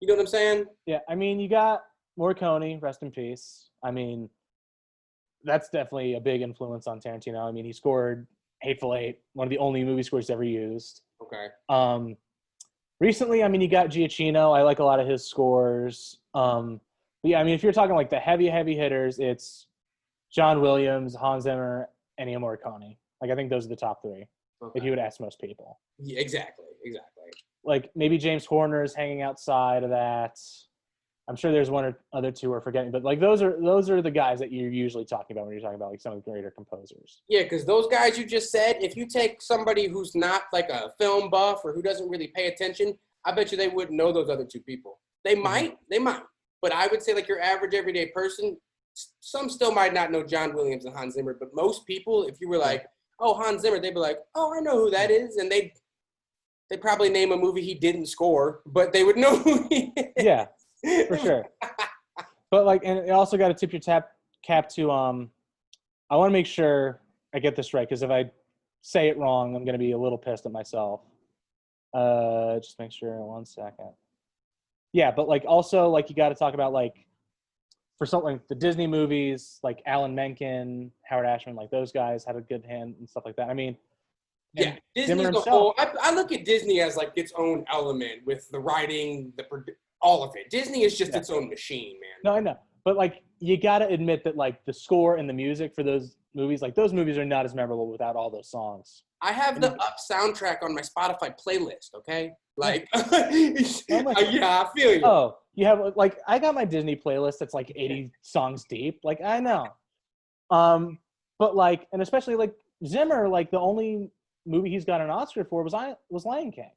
You know what I'm saying? Yeah, I mean, you got Morricone, rest in peace. I mean, that's definitely a big influence on Tarantino. I mean, he scored Hateful Eight, one of the only movie scores ever used. Okay. Recently, I mean, you got Giacchino. I like a lot of his scores. But yeah, I mean, if you're talking like the heavy hitters, it's John Williams, Hans Zimmer, Ennio Morricone. Like, I think those are the top three. Okay. If you would ask most people. Yeah, exactly. Like maybe James Horner's hanging outside of that. I'm sure there's one or other two we're forgetting, but like those are the guys that you're usually talking about when you're talking about like some of the greater composers. Yeah, because those guys you just said, if you take somebody who's not like a film buff or who doesn't really pay attention, I bet you they wouldn't know those other two people. They might, but I would say like your average everyday person, some still might not know John Williams and Hans Zimmer, but most people, if you were like, oh, Hans Zimmer, they'd be like, oh, I know who that is. And they'd probably name a movie he didn't score, but they would know who he is. Yeah, for sure. But like, and you also got to tip your cap to, I want to make sure I get this right, because if I say it wrong, I'm going to be a little pissed at myself. Just make sure, 1 second. Yeah, but like also like you got to talk about like, for something like the Disney movies, like Alan Menken, Howard Ashman, like those guys had a good hand and stuff like that. I mean, yeah, Disney's the whole. I look at Disney as like its own element with the writing, all of it. Disney is just its own machine, man. No, I know, but like you got to admit that like the score and the music for those movies, like those movies are not as memorable without all those songs. I have the Up soundtrack on my Spotify playlist. Okay, like yeah, I feel you. Oh. You have like I got my Disney playlist that's like 80 songs deep. Like I know, but like and especially like Zimmer, like the only movie he's got an Oscar for was Lion King,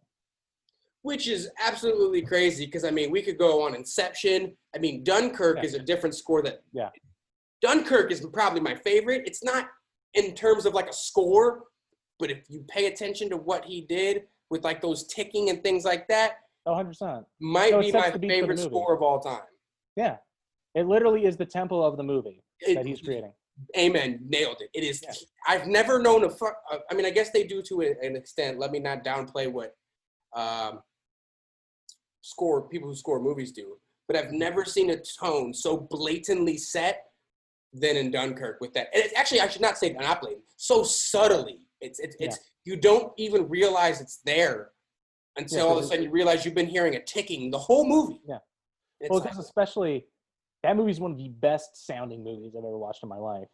which is absolutely crazy because I mean we could go on Inception. I mean Dunkirk is a different score Dunkirk is probably my favorite. It's not in terms of like a score, but if you pay attention to what he did with like those ticking and things like that. 100%. Might be my favorite score of all time. Yeah. It literally is the tempo of the movie that he's creating. Amen. Nailed it. It is. Yeah. I've never known I mean, I guess they do to an extent. Let me not downplay what people who score movies do. But I've never seen a tone so blatantly set than in Dunkirk with that. And it's actually, I should not say not blatant. So subtly. It's you don't even realize it's there. Until all of a sudden you realize you've been hearing a ticking the whole movie. Yeah. Well, because especially that movie's one of the best sounding movies I've ever watched in my life.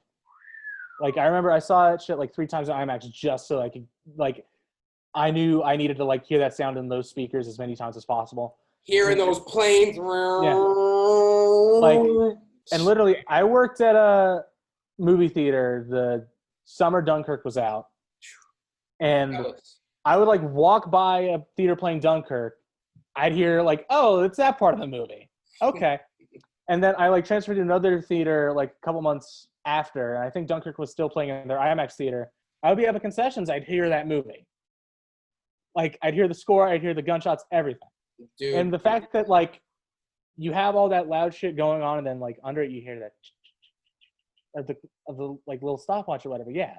Like I remember I saw that shit like 3 times in IMAX just so I could like I knew I needed to like hear that sound in those speakers as many times as possible. Hearing those planes. Yeah. Like and literally I worked at a movie theater, the summer Dunkirk was out, and Jealous. I would like walk by a theater playing Dunkirk. I'd hear like, oh, it's that part of the movie. Okay. And then I like transferred to another theater like a couple months after, and I think Dunkirk was still playing in their IMAX theater. I would be at the concessions, I'd hear that movie. Like, I'd hear the score, I'd hear the gunshots, everything. Dude. And the fact that, like, you have all that loud shit going on, and then, like, under it, you hear that of the like, little stopwatch or whatever. Yeah,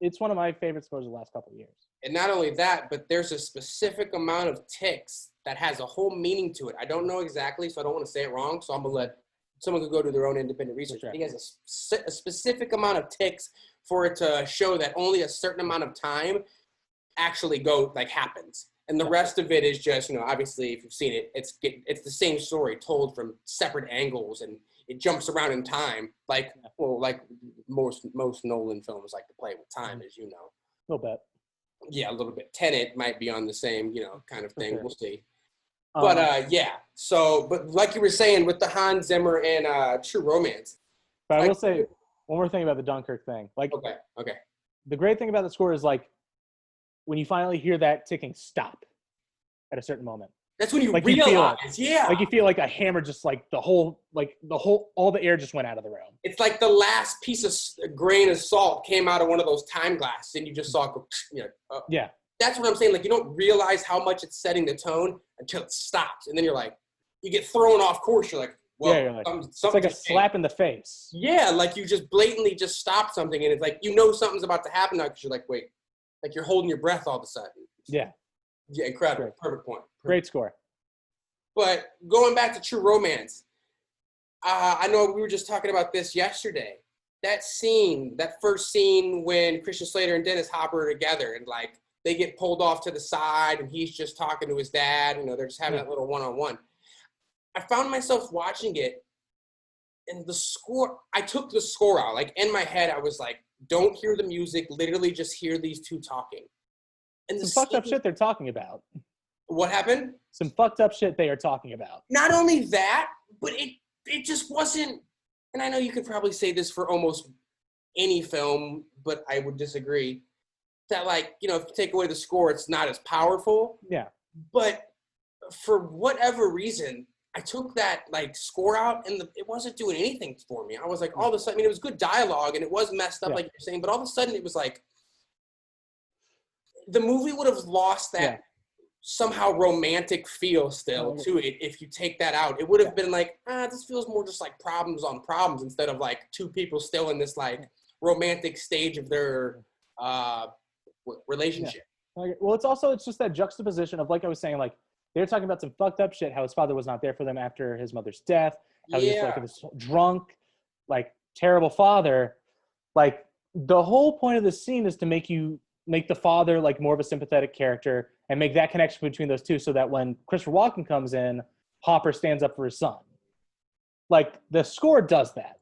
it's one of my favorite scores of the last couple of years. And not only that, but there's a specific amount of ticks that has a whole meaning to it. I don't know exactly, so I don't want to say it wrong, so I'm going to let someone could go do their own independent research. Sure. He has a specific amount of ticks for it to show that only a certain amount of time actually happens. And the rest of it is just, obviously, if you've seen it, it's the same story told from separate angles, and it jumps around in time, like most Nolan films like to play with time, as you know. A little bit. Yeah, a little bit. Tenet might be on the same, kind of thing. Sure. We'll see. But yeah. So, but like you were saying with the Hans Zimmer and True Romance. But I will say one more thing about the Dunkirk thing. Like, okay. The great thing about the score is like when you finally hear that ticking stop at a certain moment. That's when you like realize, like you feel like a hammer just like all the air just went out of the room. It's like the last piece of grain of salt came out of one of those time glasses, and you just saw it go, yeah. That's what I'm saying. Like, you don't realize how much it's setting the tone until it stops, and then you're like, you get thrown off course. You're like, well, you're like, it's like a slap in the face. Yeah, like you just blatantly just stop something, and it's like something's about to happen now because you're like, wait, like you're holding your breath all of a sudden. Yeah. Yeah, incredible. Great. Perfect point. Great score. But going back to True Romance, I know we were just talking about this yesterday. That first scene when Christian Slater and Dennis Hopper are together, and like they get pulled off to the side, and he's just talking to his dad. They're just having that little one-on-one. I found myself watching it, and the score. I took the score out. Like in my head, I was like, "Don't hear the music. Literally, just hear these two talking." And some fucked up shit they're talking about. What happened? Some fucked up shit they are talking about. Not only that, but it just wasn't, and I know you could probably say this for almost any film, but I would disagree, that if you take away the score, it's not as powerful. Yeah. But for whatever reason, I took that score out, and it wasn't doing anything for me. I was like, all of a sudden, it was good dialogue, and it was messed up like you're saying, but all of a sudden it was like, the movie would have lost that somehow romantic feel still to it if you take that out. It would have been like, this feels more just like problems on problems instead of like two people still in this romantic stage of their relationship. Yeah. Well, it's just that juxtaposition of, like I was saying, like they're talking about some fucked up shit, how his father was not there for them after his mother's death, how he was like this drunk, like terrible father. Like the whole point of this scene is to make the father like more of a sympathetic character and make that connection between those two, so that when Christopher Walken comes in, Hopper stands up for his son. Like the score does that.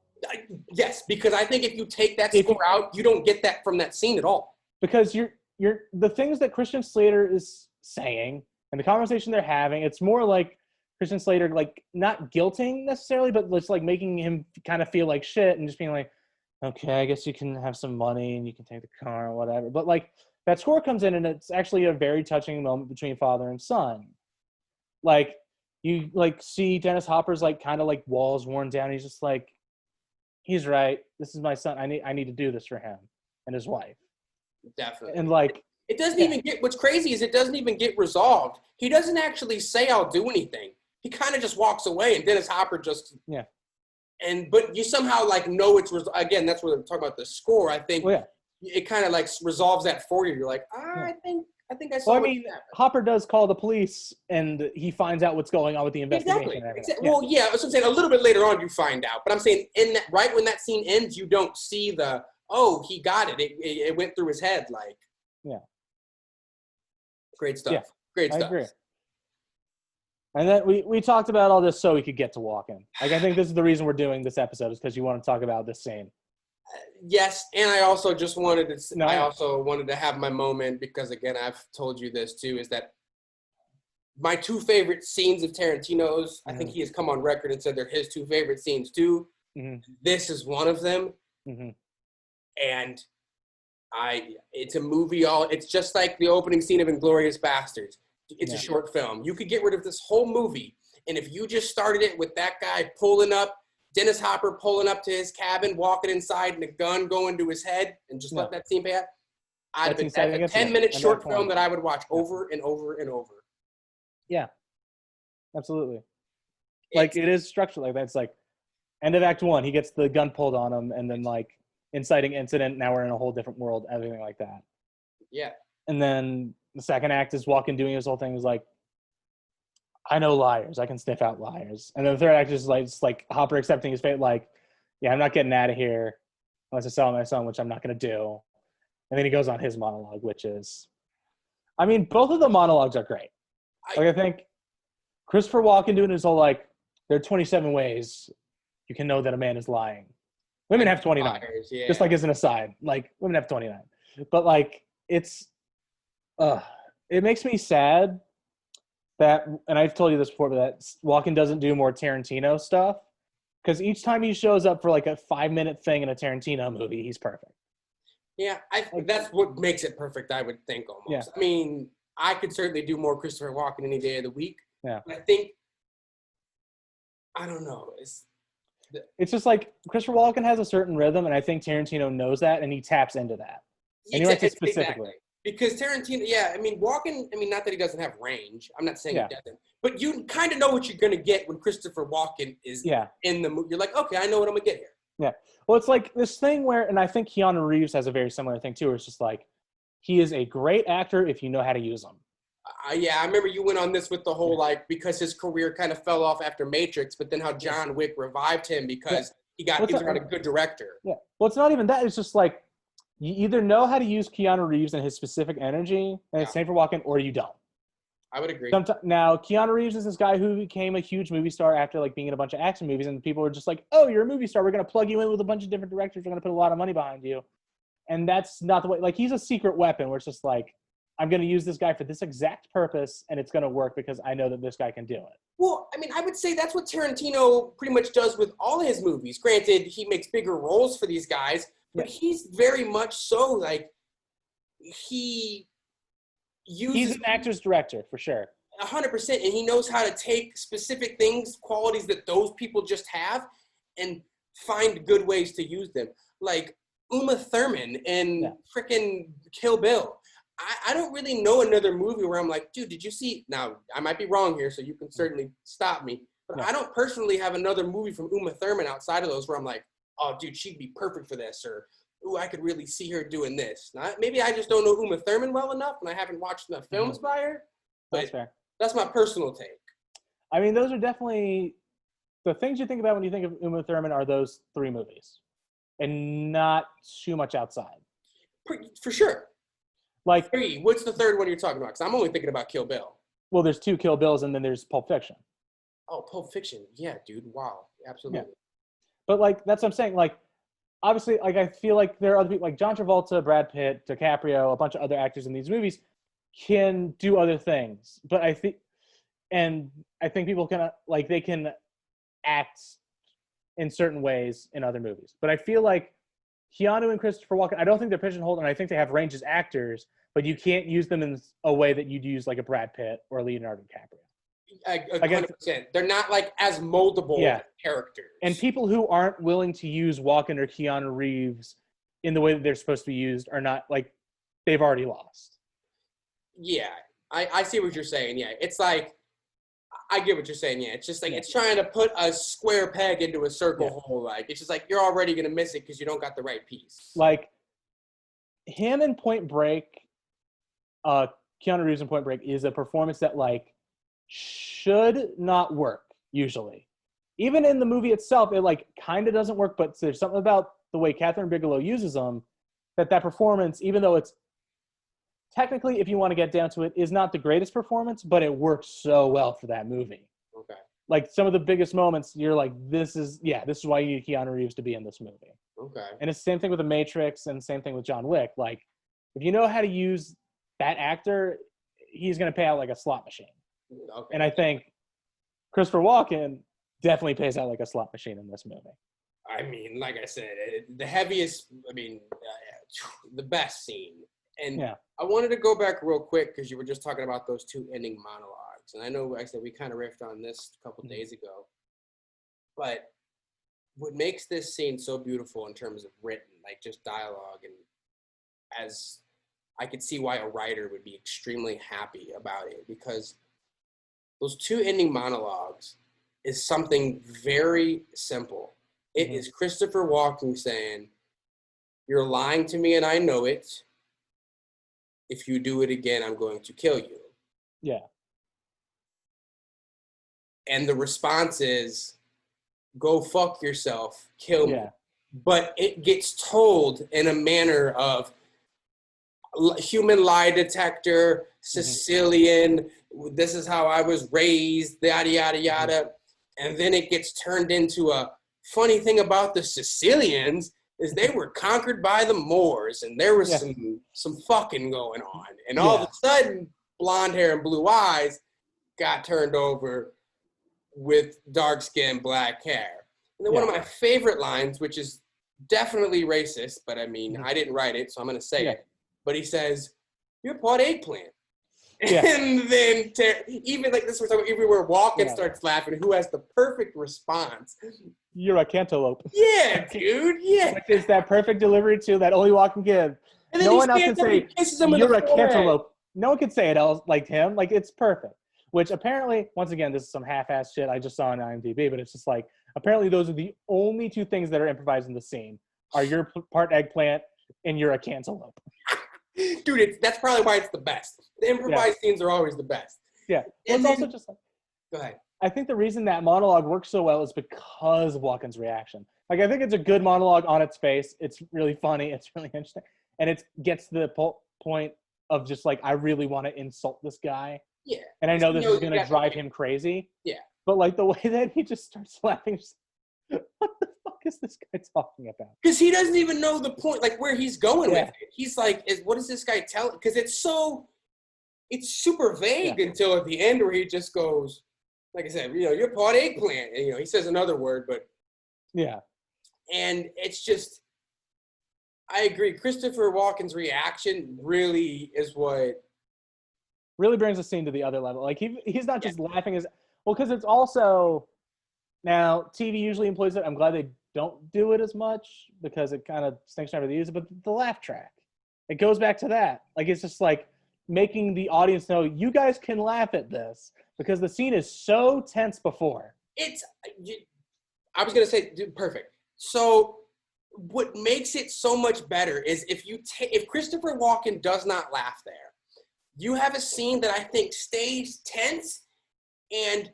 Yes, because I think if you take that score out, you don't get that from that scene at all. Because you're the things that Christian Slater is saying and the conversation they're having, it's more like Christian Slater like not guilting necessarily, but it's like making him kind of feel like shit and just being like, okay, I guess you can have some money and you can take the car or whatever. But like that score comes in and it's actually a very touching moment between father and son. Like you like see Dennis Hopper's like kind of like walls worn down. He's just like, he's right. This is my son. I need to do this for him and his wife. Definitely. And like it doesn't even get, what's crazy is it doesn't even get resolved. He doesn't actually say I'll do anything. He kind of just walks away, and Dennis Hopper just but you somehow know it's again. That's where they're talking about the score. I think it kind of resolves that for you. You're like, I think I saw. Well, I mean, Hopper does call the police, and he finds out what's going on with the investigation. Exactly. Well, yeah, that's what I'm saying. A little bit later on, you find out. But I'm saying right when that scene ends, you don't see he got it. It went through his head. Great stuff. Yeah, Great stuff. I agree. And then we talked about all this so we could get to Walken. Like, I think this is the reason we're doing this episode is because you want to talk about this scene. Yes, and I also just wanted to. I also wanted to have my moment because, again, I've told you this too. Is that my two favorite scenes of Tarantino's? I think he has come on record and said they're his two favorite scenes too. Mm-hmm. This is one of them, and It's a movie. It's just like the opening scene of Inglourious Bastards. It's a short film. You could get rid of this whole movie, and if you just started it with that guy pulling up, Dennis Hopper pulling up to his cabin, walking inside, and a gun going to his head, and just let that scene play out, I'd have been a 10-minute short film that I would watch over and over and over. Yeah, absolutely. Like, it is structured like that. It's like, end of Act 1, he gets the gun pulled on him, and then, like, inciting incident, now we're in a whole different world, everything like that. Yeah. And then the second act is Walken doing his whole thing, is like, I know liars, I can sniff out liars. And then the third act is like Hopper accepting his fate, like, yeah, I'm not getting out of here unless I sell my son, which I'm not going to do. And then he goes on his monologue, which is, I mean, both of the monologues are great. I think Christopher Walken doing his whole, like, there are 27 ways you can know that a man is lying. Women have 29. Liars, just like as an aside. Like, women have 29. But, like, it makes me sad that, and I've told you this before, but that Walken doesn't do more Tarantino stuff. Because each time he shows up for, like, a 5-minute thing in a Tarantino movie, he's perfect. Yeah, that's what makes it perfect, I would think, almost. Yeah. I mean, I could certainly do more Christopher Walken any day of the week. Yeah. But I think, I don't know. It's just like Christopher Walken has a certain rhythm, and I think Tarantino knows that, and he taps into that. And he likes it specifically. Exactly. Because Tarantino, Walken, not that he doesn't have range. I'm not saying he doesn't. But you kind of know what you're going to get when Christopher Walken is in the movie. You're like, okay, I know what I'm going to get here. Yeah. Well, it's like this thing where, and I think Keanu Reeves has a very similar thing too, where it's just like, he is a great actor if you know how to use him. I remember you went on this with the whole, like, because his career kind of fell off after Matrix, but then how John Wick revived him because he was a good director. Yeah. Well, it's not even that. It's just like, you either know how to use Keanu Reeves and his specific energy, and it's same for Walken, or you don't. I would agree. Now, Keanu Reeves is this guy who became a huge movie star after, like, being in a bunch of action movies, and people were just like, oh, you're a movie star. We're going to plug you in with a bunch of different directors. We're going to put a lot of money behind you. And that's not the way. Like, he's a secret weapon where it's just like, I'm going to use this guy for this exact purpose, and it's going to work because I know that this guy can do it. Well, I would say that's what Tarantino pretty much does with all his movies. Granted, he makes bigger roles for these guys, but he's very much so, like, he uses... He's an actor's director, for sure. 100%, and he knows how to take specific things, qualities that those people just have, and find good ways to use them. Like Uma Thurman in frickin' Kill Bill. I don't really know another movie where I'm like, dude, did you see? Now, I might be wrong here, so you can certainly stop me. But I don't personally have another movie from Uma Thurman outside of those where I'm like, oh, dude, she'd be perfect for this. Or, ooh, I could really see her doing this. Now, maybe I just don't know Uma Thurman well enough, and I haven't watched enough films by her. But that's fair. That's my personal take. I mean, those are definitely the things you think about when you think of Uma Thurman are those 3 movies, and not too much outside. For sure. Like, 3. What's the third one you're talking about? Because I'm only thinking about Kill Bill. Well, there's 2 Kill Bills, and then there's Pulp Fiction. Oh, Pulp Fiction. Yeah, dude. Wow. Absolutely. Yeah. But, like, that's what I'm saying. Like, obviously, like, I feel like there are other people, like John Travolta, Brad Pitt, DiCaprio, a bunch of other actors in these movies can do other things. But I think people can, like, they can act in certain ways in other movies. But I feel like Keanu and Christopher Walken, I don't think they're pigeonholed, and I think they have range as actors, but you can't use them in a way that you'd use like a Brad Pitt or a Leonardo DiCaprio. 100%. They're not like as moldable characters. And people who aren't willing to use Walken or Keanu Reeves in the way that they're supposed to be used are not, like, they've already lost. Yeah, I see what you're saying. Yeah, it's like, I get what you're saying. Yeah, it's just like it's trying to put a square peg into a circle hole. Like, it's just like you're already going to miss it because you don't got the right piece. Like, him in Point Break, Keanu Reeves in Point Break is a performance that, like, should not work usually. Even in the movie itself, it, like, kind of doesn't work, but there's something about the way Catherine Bigelow uses them that performance, even though it's technically, if you want to get down to it, is not the greatest performance, but it works so well for that movie. Okay. Like, some of the biggest moments, you're like, this is why you need Keanu Reeves to be in this movie. Okay. And it's the same thing with The Matrix and same thing with John Wick. Like, if you know how to use that actor, he's going to pay out like a slot machine. Okay. And I think Christopher Walken definitely pays out like a slot machine in this movie. I mean, like I said, the heaviest, the best scene. And Yeah. I wanted to go back real quick because you were just talking about those two ending monologues. And I know, like I said, we kind of riffed on this a couple days ago. But what makes this scene so beautiful in terms of written, like just dialogue, and as I could see why a writer would be extremely happy about it, because those two ending monologues is something very simple. It is Christopher Walken saying, "You're lying to me and I know it. If you do it again, I'm going to kill you." Yeah. And the response is, "Go fuck yourself, kill me." Yeah. But it gets told in a manner of human lie detector, Sicilian, this is how I was raised, yada, yada, yada. And then it gets turned into a funny thing about the Sicilians is they were conquered by the Moors, and there was some fucking going on. And all of a sudden, blonde hair and blue eyes got turned over with dark skin, black hair. And then one of my favorite lines, which is definitely racist, but I mean, I didn't write it, so I'm going to say it. But he says, "You're part eggplant." Yeah. And then even like this, we're talking everywhere. Walken starts laughing. Who has the perfect response? "You're a cantaloupe." Yeah, dude. Yeah. Which is that perfect delivery too that only Walken can give. And then no one else can say, "You're a cantaloupe." No one can say it else like him. Like, it's perfect. Which apparently, once again, this is some half-ass shit I just saw on IMDb, but it's just like, apparently those are the only two things that are improvised in the scene. Are "you're part eggplant" and "you're a cantaloupe." Dude, that's probably why it's the best. The improvised scenes are always the best. Yeah. Well, it's also just like, go ahead. I think the reason that monologue works so well is because of Walken's reaction. Like, I think it's a good monologue on its face. It's really funny. It's really interesting. And it gets to the point of just like, I really want to insult this guy. Yeah. And I know this is going to drive him crazy. Yeah. But like the way that he just starts laughing, just, what the fuck is this guy talking about? Because he doesn't even know the point, like where he's going with it. He's like, what is this guy telling? Because it's super vague until at the end where he just goes, like I said, "You're part eggplant." And, he says another word, but. Yeah. And it's just, I agree. Christopher Walken's reaction really is what really brings the scene to the other level. Like, he's not just laughing because it's also, now TV usually employs it. I'm glad they don't do it as much because it kind of stinks whenever they use it. But the laugh track, it goes back to that. Like, it's just like making the audience know you guys can laugh at this because the scene is so tense before. I was gonna say, dude, perfect. So what makes it so much better is if Christopher Walken does not laugh there, you have a scene that I think stays tense and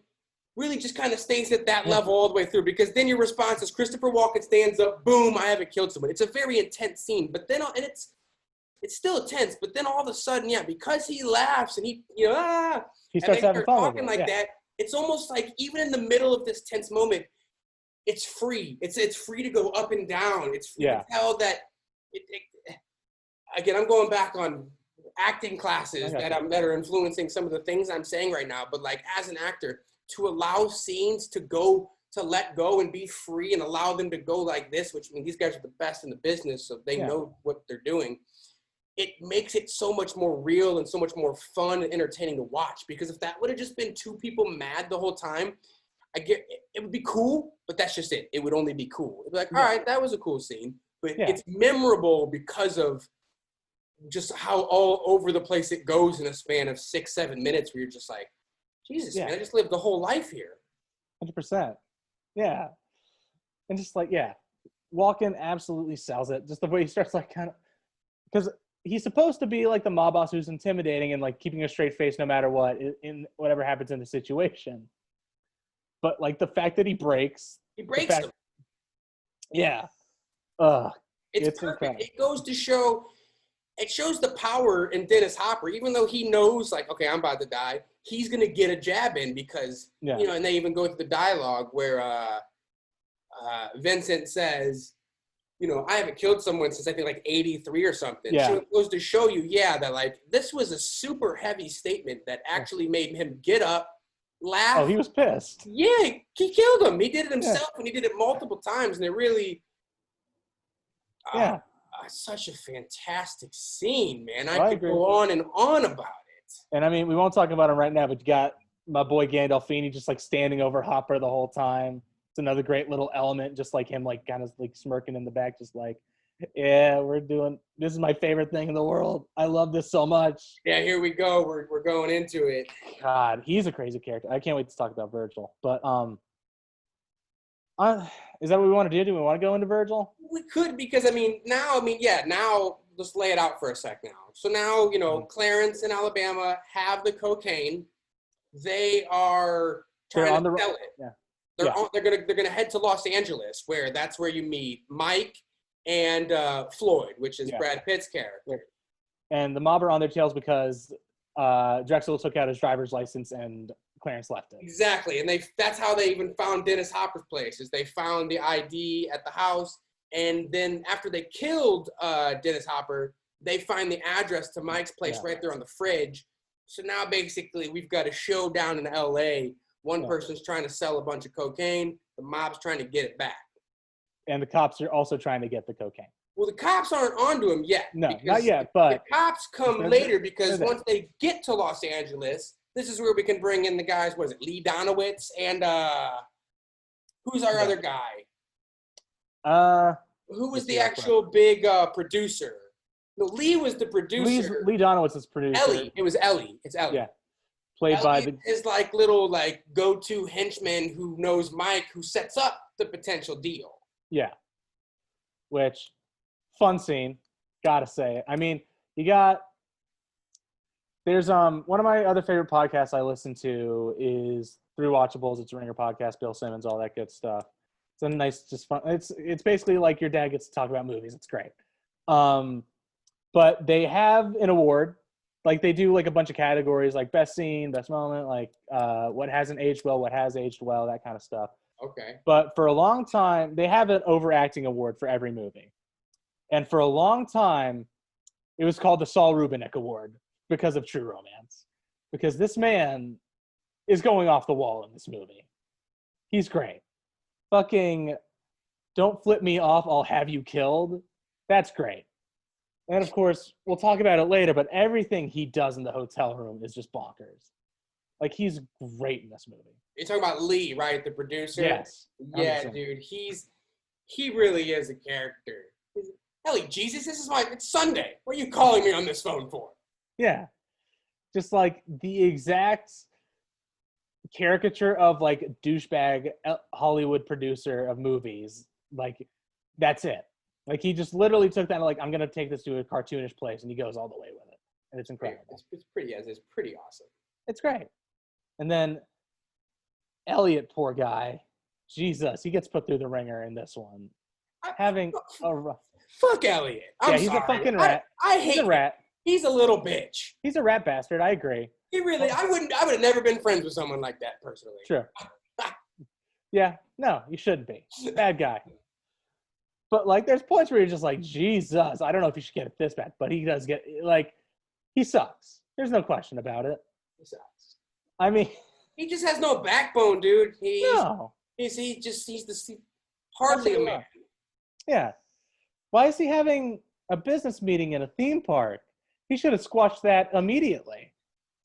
really just kind of stays at that level all the way through, because then your response is Christopher Walken stands up, boom, I haven't killed someone. It's a very intense scene, but then, and it's still tense, but then all of a sudden, because he laughs and he starts having fun talking like that, it's almost like even in the middle of this tense moment, it's free. It's free to go up and down. It's free to tell that, again, I'm going back on acting classes that are influencing some of the things I'm saying right now, but like as an actor, to allow scenes to let go and be free and allow them to go like this, which, I mean, these guys are the best in the business, so they know what they're doing. It makes it so much more real and so much more fun and entertaining to watch, because if that would have just been two people mad the whole time, it would be cool, but that's just it. It would only be cool. It'd be like, all right, that was a cool scene, but it's memorable because of just how all over the place it goes in a span of 6-7 minutes where you're just like, Jesus, man, I just lived the whole life here. 100%. Yeah. And just like, Walken absolutely sells it. Just the way he starts like kind of, because he's supposed to be like the mob boss who's intimidating and like keeping a straight face no matter what in whatever happens in the situation. But like the fact that he breaks him. Yeah. It's perfect. Incredible. It goes to show, it shows the power in Dennis Hopper, even though he knows like, okay, I'm about to die. He's going to get a jab in because, and they even go into the dialogue where Vincent says, I haven't killed someone since I think like 83 or something. Yeah. So it goes to show you, that like this was a super heavy statement that actually made him get up, laugh. Oh, he was pissed. Yeah, he killed him. He did it himself and he did it multiple times. And it really, such a fantastic scene, man. I I could agree. go on and on about it. And I mean, we won't talk about him right now, but you got my boy Gandolfini just like standing over Hopper the whole time. It's another great little element, just like him, like kind of like smirking in the back, just like, yeah, this is my favorite thing in the world. I love this so much. Yeah, here we go. We're going into it. God, he's a crazy character. I can't wait to talk about Virgil. But is that what we want to do? Do we want to go into Virgil? We could, because now let's lay it out for a sec now. So now, Clarence and Alabama have the cocaine. They are trying to sell it. Yeah. They're gonna head to Los Angeles, that's where you meet Mike and Floyd, which is Brad Pitt's character. And the mob are on their tails because Drexel took out his driver's license and Clarence left it. Exactly, and that's how they even found Dennis Hopper's place. Is they found the ID at the house, and then after they killed Dennis Hopper, they find the address to Mike's place right there on the fridge. So now basically we've got a showdown in L.A. One person's trying to sell a bunch of cocaine. The mob's trying to get it back. And the cops are also trying to get the cocaine. Well, the cops aren't onto him yet. No, not yet, but... The cops come later because once they get to Los Angeles, this is where we can bring in the guys, what is it, Lee Donowitz and who's our other guy? Who was the actual big producer? No, Lee was the producer. Lee Donowitz is producer. Ellie. It was Ellie. It's Ellie. Yeah. Played by his little go-to henchman who knows Mike, who sets up the potential deal. Yeah. Which, fun scene, gotta say. I mean, there's one of my other favorite podcasts I listen to is Three Watchables. It's a Ringer podcast, Bill Simmons, all that good stuff. It's a nice, just fun. It's basically like your dad gets to talk about movies. It's great. But they have an award. Like they do a bunch of categories, like best scene, best moment, what hasn't aged well, what has aged well, that kind of stuff. Okay. But for a long time, they have an overacting award for every movie. And for a long time, it was called the Saul Rubinek Award because of True Romance. Because this man is going off the wall in this movie. He's great. Fucking don't flip me off, I'll have you killed. That's great. And of course, we'll talk about it later, but everything he does in the hotel room is just bonkers. He's great in this movie. You're talking about Lee, right? The producer? Yes. Yeah, dude. He really is a character. Ellie, Jesus, it's Sunday. What are you calling me on this phone for? Yeah. Just the exact caricature of douchebag Hollywood producer of movies. That's it. He just literally took that I'm going to take this to a cartoonish place, and he goes all the way with it. And it's incredible. It's pretty awesome. It's great. And then Elliot, poor guy. Jesus, he gets put through the ringer in this one. Fuck Elliot. He's a fucking rat. I hate He's a rat. He's a little bitch. He's a rat bastard. I agree. I would have never been friends with someone like that personally. Sure. Yeah. No, you shouldn't be. Bad guy. But there's points where you're just Jesus, I don't know if you should get it this bad, but he does get he sucks. There's no question about it. He sucks. I mean, he just has no backbone, dude. He's hardly a man. Yeah. Why is he having a business meeting in a theme park? He should have squashed that immediately.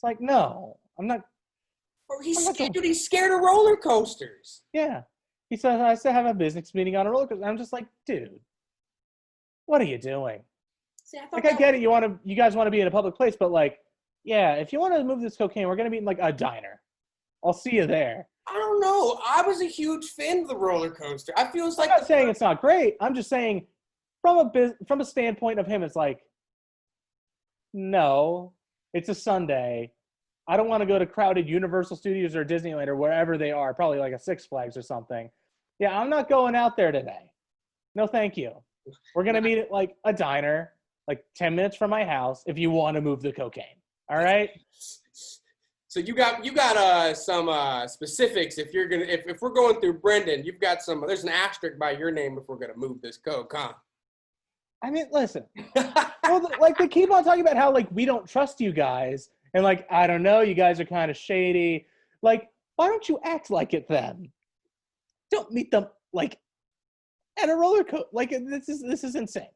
It's no, I'm not. He's scared of roller coasters. Yeah. He says, I still have a business meeting on a roller coaster. I'm just dude, what are you doing? See, I get it. You guys want to be in a public place, but if you want to move this cocaine, we're going to be in a diner. I'll see you there. I don't know. I was a huge fan of the roller coaster. I feel I'm not saying it's not great. I'm just saying from a standpoint of him, it's no, it's a Sunday. I don't want to go to crowded Universal Studios or Disneyland or wherever they are, probably a Six Flags or something. Yeah, I'm not going out there today. No, thank you. We're going to meet at a diner, 10 minutes from my house if you want to move the cocaine. All right? So you got some specifics. If we're going through Brendan, you've got there's an asterisk by your name if we're going to move this coke, huh? I mean, listen. Well, they keep on talking about how we don't trust you guys. And I don't know, you guys are kind of shady. Why don't you act like it then? Don't meet them at a roller coaster. This is insane.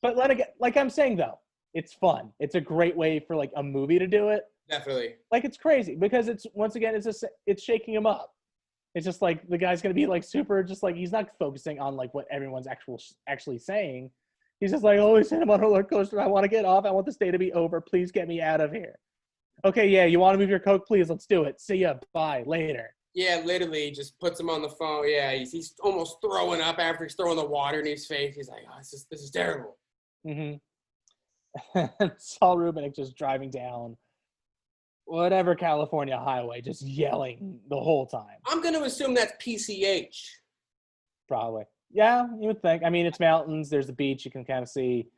But like I'm saying though, it's fun. It's a great way for like a movie to do it. Definitely. Like it's crazy because it's once again it's shaking him up. It's just like the guy's gonna be like super, just like he's not focusing on like what everyone's actually saying. He's just like, oh, we sent him on a roller coaster. I want to get off. I want this day to be over. Please get me out of here. Okay, yeah, you want to move your Coke? Please, let's do it. See ya. Bye. Later. Yeah, literally just puts him on the phone. Yeah, he's almost throwing up after he's throwing the water in his face. He's like, oh, this is terrible. Mm-hmm. Saul Rubinek just driving down whatever California highway, just yelling the whole time. I'm going to assume that's PCH. Probably. Yeah, you would think. I mean, it's mountains. There's a beach. You can kind of see.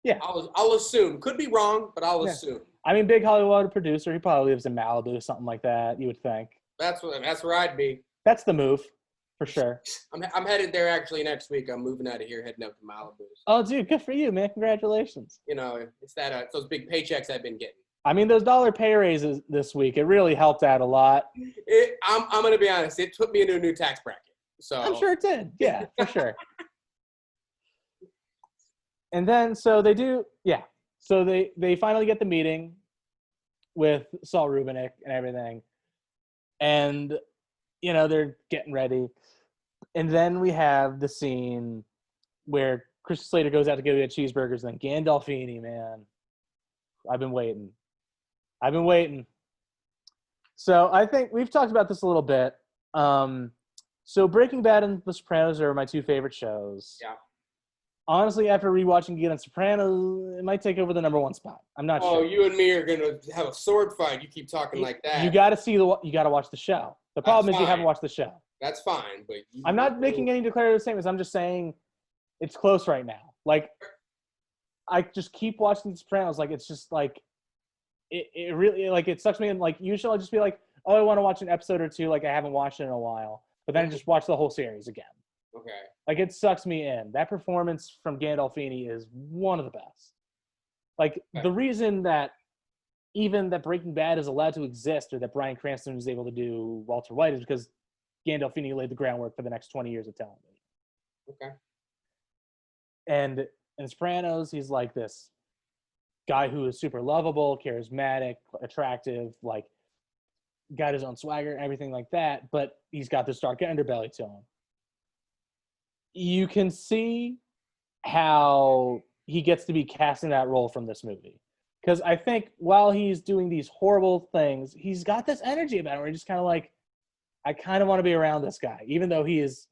Yeah. I'll assume. Could be wrong, but I'll assume. I mean, big Hollywood producer. He probably lives in Malibu, something like that. You would think. That's where I'd be. That's the move, for sure. I'm headed there actually next week. I'm moving out of here, heading up to Malibu. Oh, dude, good for you, man. Congratulations. You know, it's those big paychecks I've been getting. I mean, those dollar pay raises this week, it really helped out a lot. I'm going to be honest. It put me into a new tax bracket. So I'm sure it did. Yeah, for sure. And then, so they do, yeah. So they finally get the meeting with Saul Rubinek and everything. And, you know, they're getting ready. And then we have the scene where Christian Slater goes out to go get cheeseburgers. And then Gandolfini, man, I've been waiting. So I think we've talked about this a little bit. So Breaking Bad and The Sopranos are my two favorite shows. Yeah. Honestly, after rewatching again on Sopranos, it might take over the number one spot. I'm not sure. Oh, you and me are gonna have a sword fight. You keep talking like that. You got to watch the show. The problem is you haven't watched the show. That's fine, but I'm not making any declarative statements. I'm just saying it's close right now. Like, I just keep watching The Sopranos. Like, it's just like it really, like, it sucks me in. Like, usually I'll just be like, oh, I want to watch an episode or two. Like, I haven't watched it in a while, but then I just watch the whole series again. Okay. Like, it sucks me in. That performance from Gandolfini is one of the best. Like, the reason that even that Breaking Bad is allowed to exist, or that Bryan Cranston was able to do Walter White, is because Gandolfini laid the groundwork for the next 20 years of television. Okay. And in Sopranos, he's like this guy who is super lovable, charismatic, attractive, like, got his own swagger and everything like that, but he's got this dark underbelly to him. You can see how he gets to be cast in that role from this movie. Because I think while he's doing these horrible things, he's got this energy about him where he's just kind of like, I kind of want to be around this guy, even though he is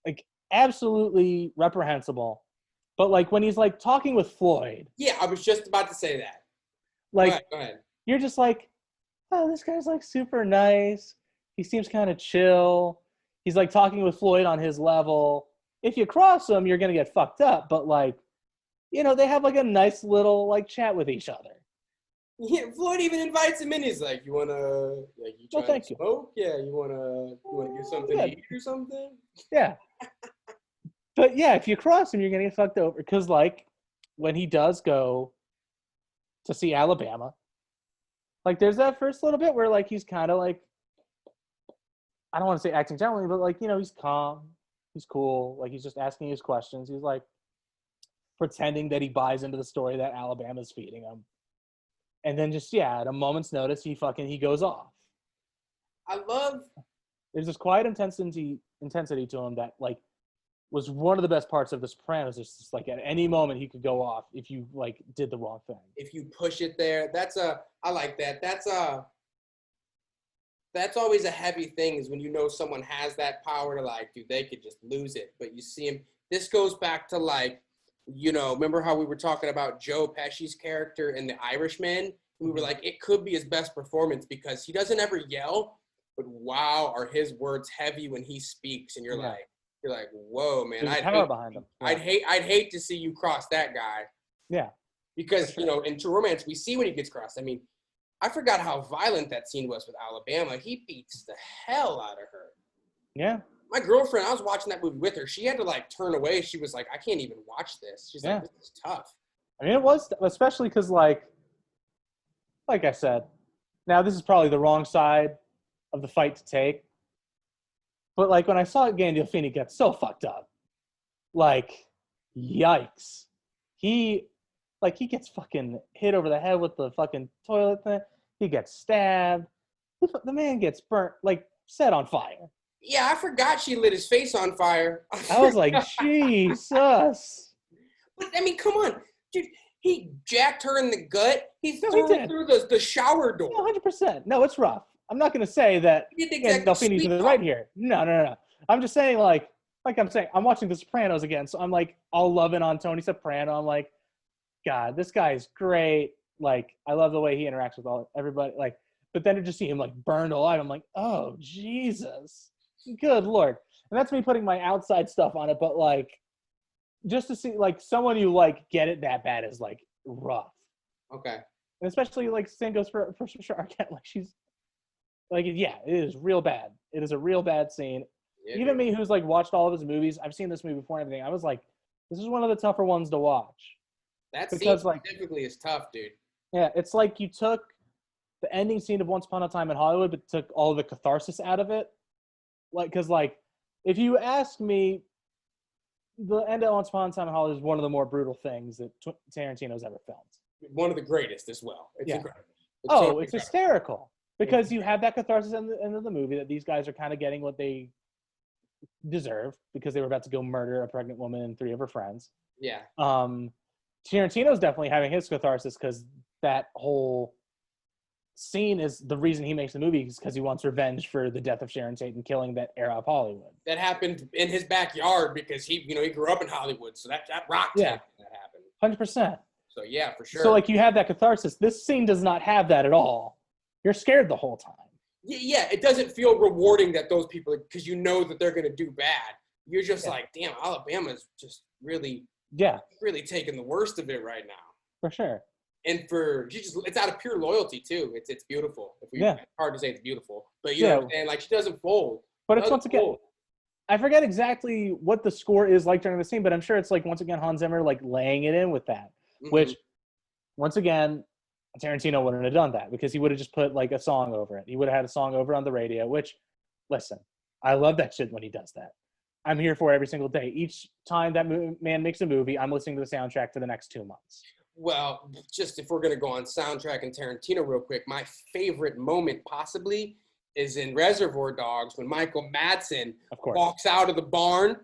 like absolutely reprehensible. But like when he's like talking with Floyd. Yeah, I was just about to say that. Like, go ahead. You're just like, oh, this guy's like super nice. He seems kind of chill. He's like talking with Floyd on his level. If you cross him, you're going to get fucked up. But like, you know, they have like a nice little like chat with each other. Yeah, Floyd even invites him in. He's like, "You wanna, like, you trying to smoke? Yeah, you wanna get something to eat or something?" Yeah. But yeah, if you cross him, you're gonna get fucked over. Because like, when he does go to see Alabama, like, there's that first little bit where like he's kind of like, I don't want to say acting gently, but like, you know, he's calm, he's cool, like he's just asking his questions. He's like pretending that he buys into the story that Alabama's feeding him. And then just, yeah, at a moment's notice, he goes off. There's this quiet intensity to him that, like, was one of the best parts of The Sopranos. It's just, like, at any moment he could go off if you, like, did the wrong thing. If you push it there, I like that. That's always a heavy thing, is when you know someone has that power to, like, dude, they could just lose it. But you see him, this goes back to, like, you know, remember how we were talking about Joe Pesci's character in The Irishman? We were like, it could be his best performance because he doesn't ever yell, but wow, are his words heavy when he speaks, and you're like, whoa, man, There's power behind him. Yeah. I'd hate to see you cross that guy. Yeah. Because you know, in True Romance, we see when he gets crossed. I mean, I forgot how violent that scene was with Alabama. He beats the hell out of her. Yeah. My girlfriend, I was watching that movie with her. She had to, like, turn away. She was like, I can't even watch this. She's like, this is tough. I mean, it was, especially because, like I said, now this is probably the wrong side of the fight to take. But, like, when I saw Gandolfini get so fucked up, like, yikes. he gets fucking hit over the head with the fucking toilet thing. He gets stabbed. The man gets burnt, like set on fire. Yeah, I forgot she lit his face on fire. I was like, Jesus. But I mean, come on, dude. He jacked her in the gut. He No, threw he her did. through the shower door. 100%. No, it's rough. I'm not going to say that He did exactly Delphini's in the right here. No. I'm just saying, like I'm saying, I'm watching The Sopranos again, so I'm like all loving on Tony Soprano. I'm like, God, this guy is great. Like, I love the way he interacts with everybody. Like, but then to just see him like burned alive, I'm like, oh Jesus, good Lord. And that's me putting my outside stuff on it, but like, just to see like someone you like get it that bad is like rough. Okay. And especially like same goes for Arquette. Like she's like, yeah, it is real bad. It is a real bad scene. Yeah, Even dude. me, who's like watched all of his movies, I've seen this movie before and everything. I was like, this is one of the tougher ones to watch. That Because, scene like, specifically is tough, dude. Yeah, it's like you took the ending scene of Once Upon a Time in Hollywood, but took all the catharsis out of it. Like, because like, if you ask me, the end of Once Upon a Time in Hollywood is one of the more brutal things that Tarantino's ever filmed. One of the greatest as well. It's Yeah. incredible. It's totally incredible. hysterical because you have that catharsis at the end of the movie that these guys are kind of getting what they deserve because they were about to go murder a pregnant woman and 3 of her friends. Yeah. Tarantino's definitely having his catharsis because that whole scene is the reason he makes the movie is because he wants revenge for the death of Sharon Tate and killing that era of Hollywood. That happened in his backyard because he grew up in Hollywood, so that rocked him when that happened. 100%. So yeah, for sure. So like you have that catharsis. This scene does not have that at all. You're scared the whole time. Yeah, it doesn't feel rewarding that those people, because you know that they're gonna do bad. You're just like, damn, Alabama's just really taking the worst of it right now. For sure. And it's out of pure loyalty too. It's beautiful. It's hard to say it's beautiful, but you know what I'm saying? Like she doesn't fold. But it's once again, I forget exactly what the score is like during the scene, but I'm sure it's like once again Hans Zimmer like laying it in with that. Mm-hmm. Which, once again, Tarantino wouldn't have done that because he would have just put like a song over it. He would have had a song over on the radio. Which, listen, I love that shit when he does that. I'm here for it every single day. Each time that man makes a movie, I'm listening to the soundtrack for the next 2 months. Well, just if we're going to go on soundtrack and Tarantino real quick, my favorite moment possibly is in Reservoir Dogs when Michael Madsen walks out of the barn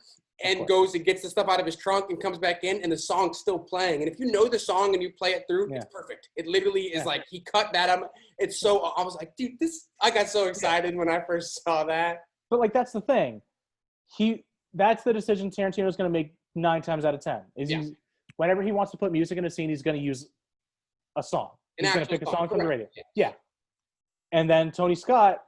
and goes and gets the stuff out of his trunk and comes back in and the song's still playing. And if you know the song and you play it through, it's perfect. It literally is like he cut that up. It's so, I was like, dude, I got so excited when I first saw that. But like, that's the thing. That's the decision Tarantino's going to make 9 times out of 10. Whenever he wants to put music in a scene, he's going to use a song. He's going to pick a song from the radio. Yeah. And then Tony Scott,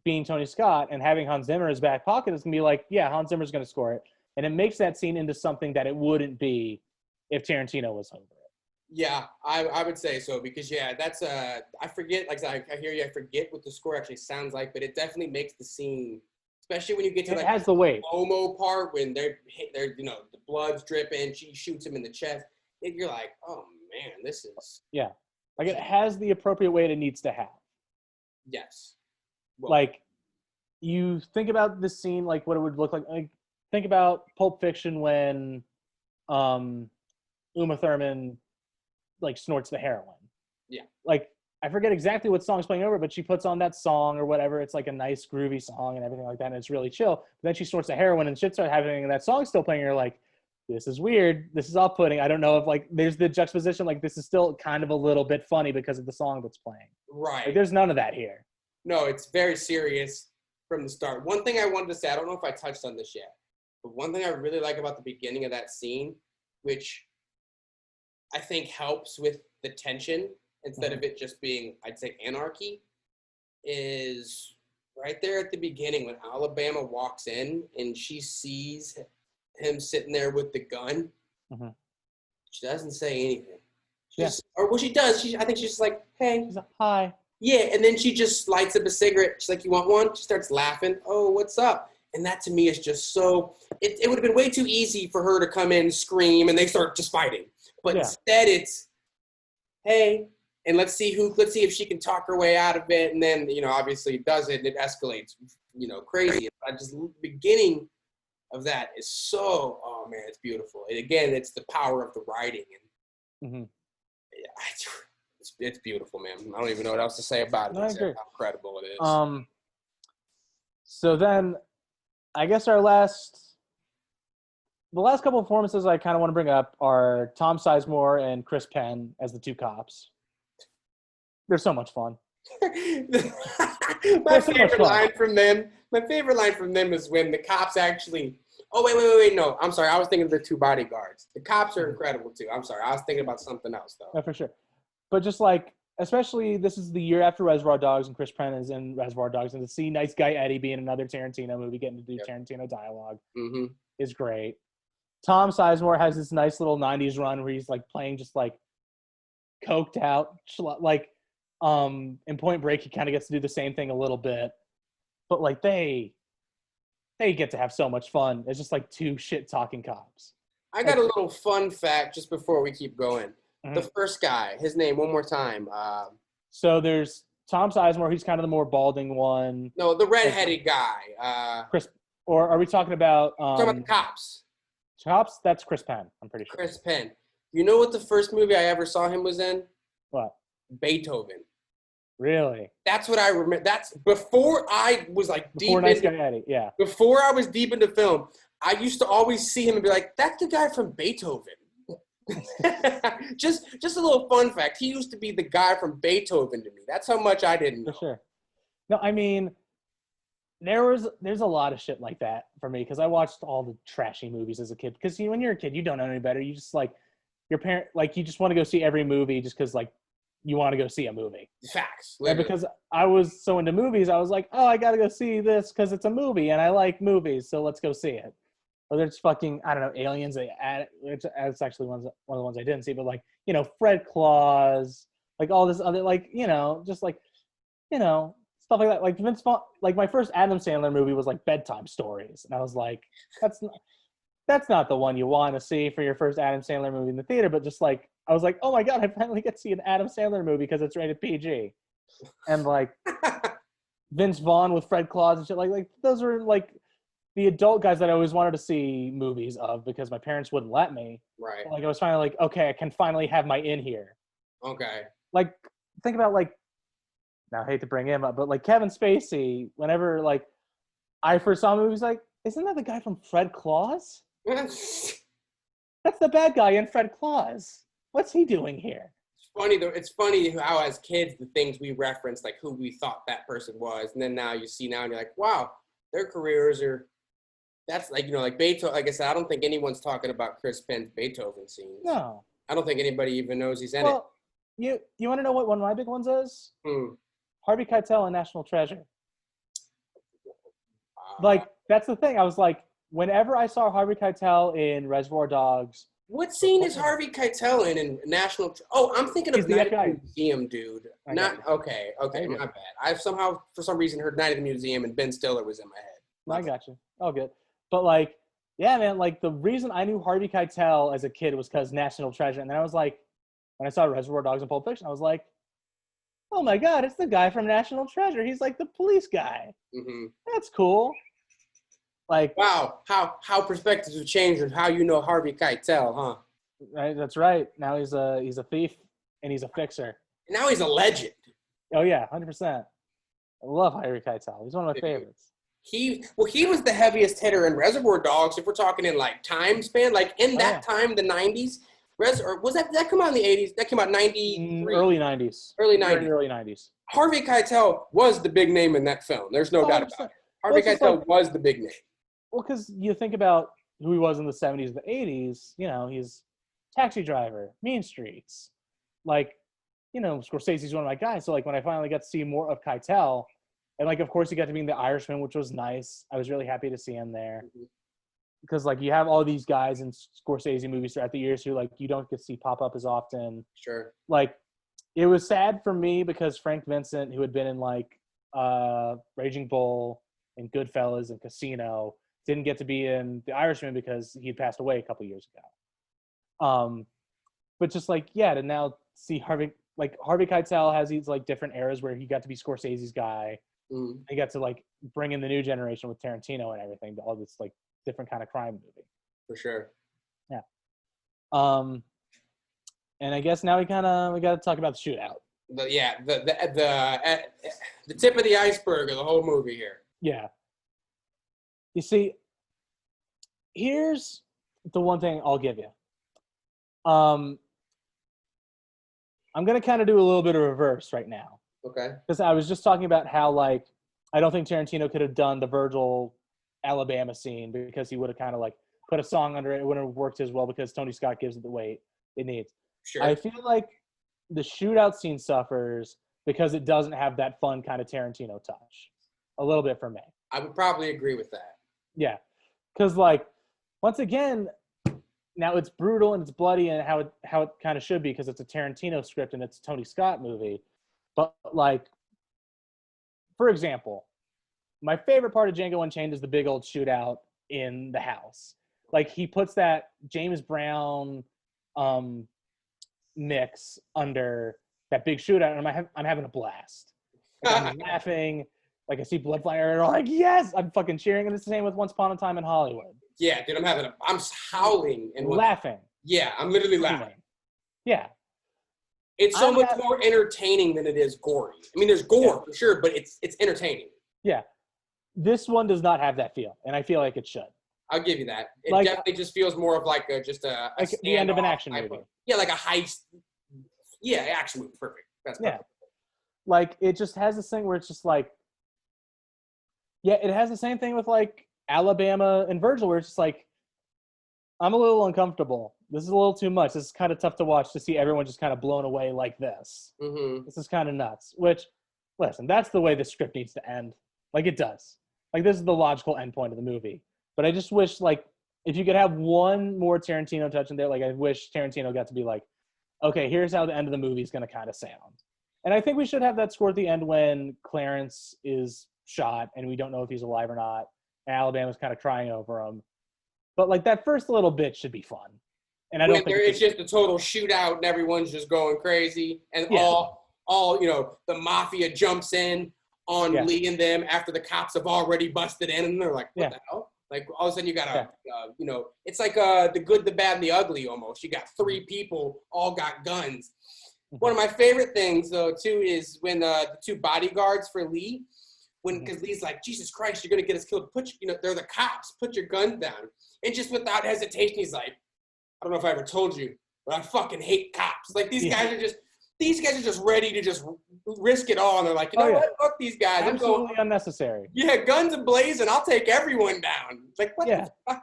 being Tony Scott and having Hans Zimmer in his back pocket, is going to be like, yeah, Hans Zimmer's going to score it. And it makes that scene into something that it wouldn't be if Tarantino was over it. Yeah, I would say so because, that's I forget, like I hear you, I forget what the score actually sounds like, but it definitely makes the scene, especially when you get to like has the weight. slow-mo part when they're the blood's dripping, she shoots him in the chest. You're like, oh man, this is like it has the appropriate weight it needs to have. Yes. Well, like you think about this scene, like what it would look like. Like think about Pulp Fiction when Uma Thurman like snorts the heroin. Yeah. Like I forget exactly what song's playing over, but she puts on that song or whatever. It's like a nice groovy song and everything like that, and it's really chill. But then she snorts the heroin and shit starts happening, and that song's still playing. And you're like, this is weird. This is off-putting. I don't know if like there's the juxtaposition. Like this is still kind of a little bit funny because of the song that's playing. Right. Like, there's none of that here. No, it's very serious from the start. One thing I wanted to say, I don't know if I touched on this yet, but one thing I really like about the beginning of that scene, which I think helps with the tension instead of it just being, I'd say, anarchy, is right there at the beginning when Alabama walks in and she sees him sitting there with the gun. Mm-hmm. She doesn't say anything. She does. I think she's just like, hey. She's like, hi. Yeah, and then she just lights up a cigarette. She's like, you want one? She starts laughing. Oh, what's up? And that to me is just so, it would have been way too easy for her to come in, scream, and they start just fighting. But instead it's, hey, and let's see if she can talk her way out of it. And then, obviously it does it and it escalates, crazy. I just, the beginning of that is so, oh oh man, it's beautiful. And again, it's the power of the writing, and Mm-hmm. yeah, it's beautiful, man. I don't even know what else to say about it No, I except agree. how incredible it is. So then, I guess the last couple of performances I kind of want to bring up are Tom Sizemore and Chris Penn as the two cops. They're so much fun. My favorite line from them is when the cops actually. Oh wait! No, I'm sorry. I was thinking of the two bodyguards. The cops are incredible too. I'm sorry. I was thinking about something else though. Yeah, for sure. But just like, especially this is the year after Reservoir Dogs, and Chris Penn is in Reservoir Dogs, and to see Nice Guy Eddie be in another Tarantino movie, getting to do Tarantino dialogue is great. Tom Sizemore has this nice little '90s run where he's like playing just like coked out, like in Point Break he kind of gets to do the same thing a little bit, but like they get to have so much fun. It's just like two shit talking cops. I got a little fun fact just before we keep going. Mm-hmm. The first guy, his name one more time. So there's Tom Sizemore, he's kind of the more balding one. No, the redheaded guy. Chris, or are we talking about talking about the cops? Cops? That's Chris Penn, I'm pretty sure. Chris Penn. You know what the first movie I ever saw him was in? What? Beethoven. Really? That's what I remember. That's before I was like before deep Nice into, Guy Eddie, yeah. Before I was deep into film, I used to always see him and be like, "That's the guy from Beethoven." just a little fun fact. He used to be the guy from Beethoven to me. That's how much I didn't know. For sure. No, I mean, there's a lot of shit like that for me because I watched all the trashy movies as a kid. Because when you're a kid, you don't know any better. You just like your parent, like you just want to go see every movie just because like you want to go see a movie. Facts. And because I was so into movies, I was like, oh, I got to go see this because it's a movie and I like movies, so let's go see it. Whether it's fucking, I don't know, Aliens, it's actually one of the ones I didn't see, but like, you know, Fred Claus, like all this other, like, you know, just like, you know, stuff like that. Like Vince Vaughn, like my first Adam Sandler movie was like Bedtime Stories. And I was like, that's not the one you want to see for your first Adam Sandler movie in the theater, but just like, I was like, oh my God, I finally get to see an Adam Sandler movie because it's rated PG. And like Vince Vaughn with Fred Claus and shit, like those were like the adult guys that I always wanted to see movies of because my parents wouldn't let me. Right. Like I was finally like, okay, I can finally have my in here. Okay. Like think about like, now I hate to bring him up, but like Kevin Spacey, whenever like I first saw him, he was like, isn't that the guy from Fred Claus? That's the bad guy in Fred Claus. What's he doing here? It's funny though. It's funny how as kids the things we reference, like who we thought that person was, and then now you see now and you're like, wow, their careers are. That's like, you know, like Beethoven. Like I said, I don't think anyone's talking about Chris Penn's Beethoven scenes. No. I don't think anybody even knows he's in it. You want to know what one of my big ones is? Harvey Keitel in National Treasure. Like that's the thing. I was like, whenever I saw Harvey Keitel in Reservoir Dogs. What scene is Harvey Keitel in National? Oh, I'm thinking of Night at the Museum, dude. Okay, my bad. I've somehow, for some reason, heard Night at the Museum and Ben Stiller was in my head. I got you. Oh, good. But like, yeah, man. Like the reason I knew Harvey Keitel as a kid was because National Treasure, and then I was like, when I saw Reservoir Dogs and Pulp Fiction, I was like, oh my God, it's the guy from National Treasure. He's like the police guy. Mm-hmm. That's cool. Like, wow, how perspectives have changed and how you know Harvey Keitel, huh? Right, that's right. Now he's a thief and he's a fixer. And now he's a legend. Oh yeah, 100%. I love Harvy Keitel. He's one of my favorites. He was the heaviest hitter in Reservoir Dogs. If we're talking in like time span, like in that time, the 90s. Or was that come out in the 80s? That came out in 93. Early 90s. Early 90s. Early 90s. Harvey Keitel was the big name in that film. There's no doubt about it. Harvey Keitel was the big name. Well, because you think about who he was in the 70s and the 80s, you know, he's Taxi Driver, Mean Streets. Like, you know, Scorsese's one of my guys. So, like, when I finally got to see more of Keitel, and, like, of course, he got to be in The Irishman, which was nice. I was really happy to see him there. Mm-hmm. Because, like, you have all these guys in Scorsese movies throughout the years who, like, you don't get to see pop up as often. Sure. Like, it was sad for me because Frank Vincent, who had been in, like, Raging Bull and Goodfellas and Casino, didn't get to be in The Irishman because he had passed away a couple years ago. But just, like, yeah, to now see Harvey Keitel has these, like, different eras where he got to be Scorsese's guy. Mm. He got to, like, bring in the new generation with Tarantino and everything to all this, like, different kind of crime movie. For sure. Yeah. And I guess now we got to talk about the shootout. The tip of the iceberg of the whole movie here. Yeah. You see, here's the one thing I'll give you. I'm going to kind of do a little bit of reverse right now. Okay. Because I was just talking about how, like, I don't think Tarantino could have done the Virgil Alabama scene because he would have kind of, like, put a song under it. It wouldn't have worked as well because Tony Scott gives it the weight it needs. Sure. I feel like the shootout scene suffers because it doesn't have that fun kind of Tarantino touch. A little bit for me. I would probably agree with that. Yeah. Because, like, once again, now it's brutal and it's bloody and how it kind of should be because it's a Tarantino script and it's a Tony Scott movie. But, like, for example, my favorite part of Django Unchained is the big old shootout in the house. Like, he puts that James Brown mix under that big shootout, and I'm having a blast. Like, I'm laughing. Like, I see blood flying, and I'm like, yes! I'm fucking cheering. And it's the same with Once Upon a Time in Hollywood. Yeah, dude, I'm howling. And laughing. Yeah, I'm literally laughing. Yeah. It's so much more entertaining than it is gory. I mean, there's gore for sure, but it's entertaining. Yeah. This one does not have that feel, and I feel like it should. I'll give you that. It like, definitely just feels more of like a the end of an action movie. Yeah, like a heist. Yeah, action movie. Perfect. That's perfect. Yeah. Like, it just has this thing where it's just like, yeah, it has the same thing with, like, Alabama and Virgil, where it's just like, I'm a little uncomfortable. This is a little too much. This is kind of tough to watch to see everyone just kind of blown away like this. Mm-hmm. This is kind of nuts. Which, listen, that's the way the script needs to end. Like, it does. Like, this is the logical endpoint of the movie. But I just wish, like, if you could have one more Tarantino touch in there, like, I wish Tarantino got to be like, okay, here's how the end of the movie is going to kind of sound. And I think we should have that score at the end when Clarence is shot and we don't know if he's alive or not. And Alabama's kind of crying over him. But, like, that first little bit should be fun. And I don't think it's just a total shootout and everyone's just going crazy. And all the mafia jumps in on Lee and them after the cops have already busted in. And they're like, what the hell? Like, all of a sudden you got it's like the good, the bad, and the ugly almost. You got three people, all got guns. One of my favorite things, though, too, is when the two bodyguards for Lee, because Lee's like, Jesus Christ, you're going to get us killed. They're the cops. Put your guns down. And just without hesitation, he's like, I don't know if I ever told you, but I fucking hate cops. Like, these guys are just ready to just risk it all. And they're like, what? Fuck these guys. Absolutely unnecessary. Yeah, guns ablazing. I'll take everyone down. It's like, what the fuck?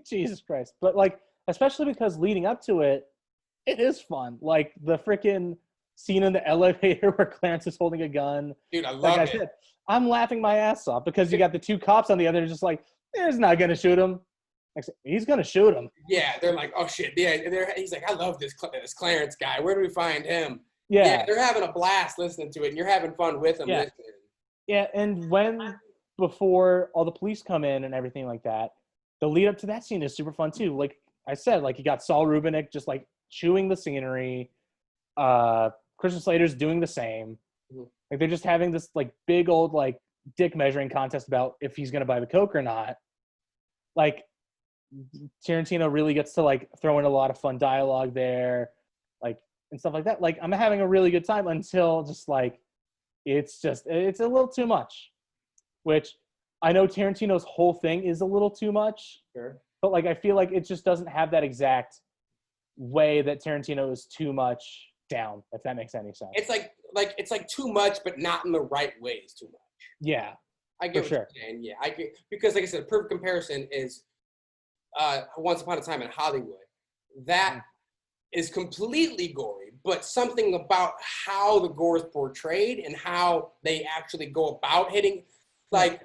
Jesus Christ. But, like, especially because leading up to it, it is fun. Like, the freaking scene in the elevator where Clarence is holding a gun. Dude, I love it. I'm laughing my ass off because you got the two cops on the other just like, he's not going to shoot him. He's going to shoot him. Yeah, they're like, oh, shit. Yeah, he's like, I love this Clarence guy. Where do we find him? Yeah, they're having a blast listening to it, and you're having fun with them listening. Yeah, and before all the police come in and everything like that, the lead up to that scene is super fun, too. Like I said, like, you got Saul Rubinek just, like, chewing the scenery. Christian Slater's doing the same. Mm-hmm. Like, they're just having this, like, big old, like, dick measuring contest about if he's going to buy the coke or not. Like, Tarantino really gets to, like, throw in a lot of fun dialogue there, like, and stuff like that. Like, I'm having a really good time until just, like, it's a little too much, which I know Tarantino's whole thing is a little too much. Sure. But, like, I feel like it just doesn't have that exact way that Tarantino is too much down, if that makes any sense. It's like too much, but not in the right ways too much. Yeah. I get what you're saying. Yeah, I get, because like I said, a perfect comparison is Once Upon a Time in Hollywood. That is completely gory, but something about how the gore is portrayed and how they actually go about hitting, like,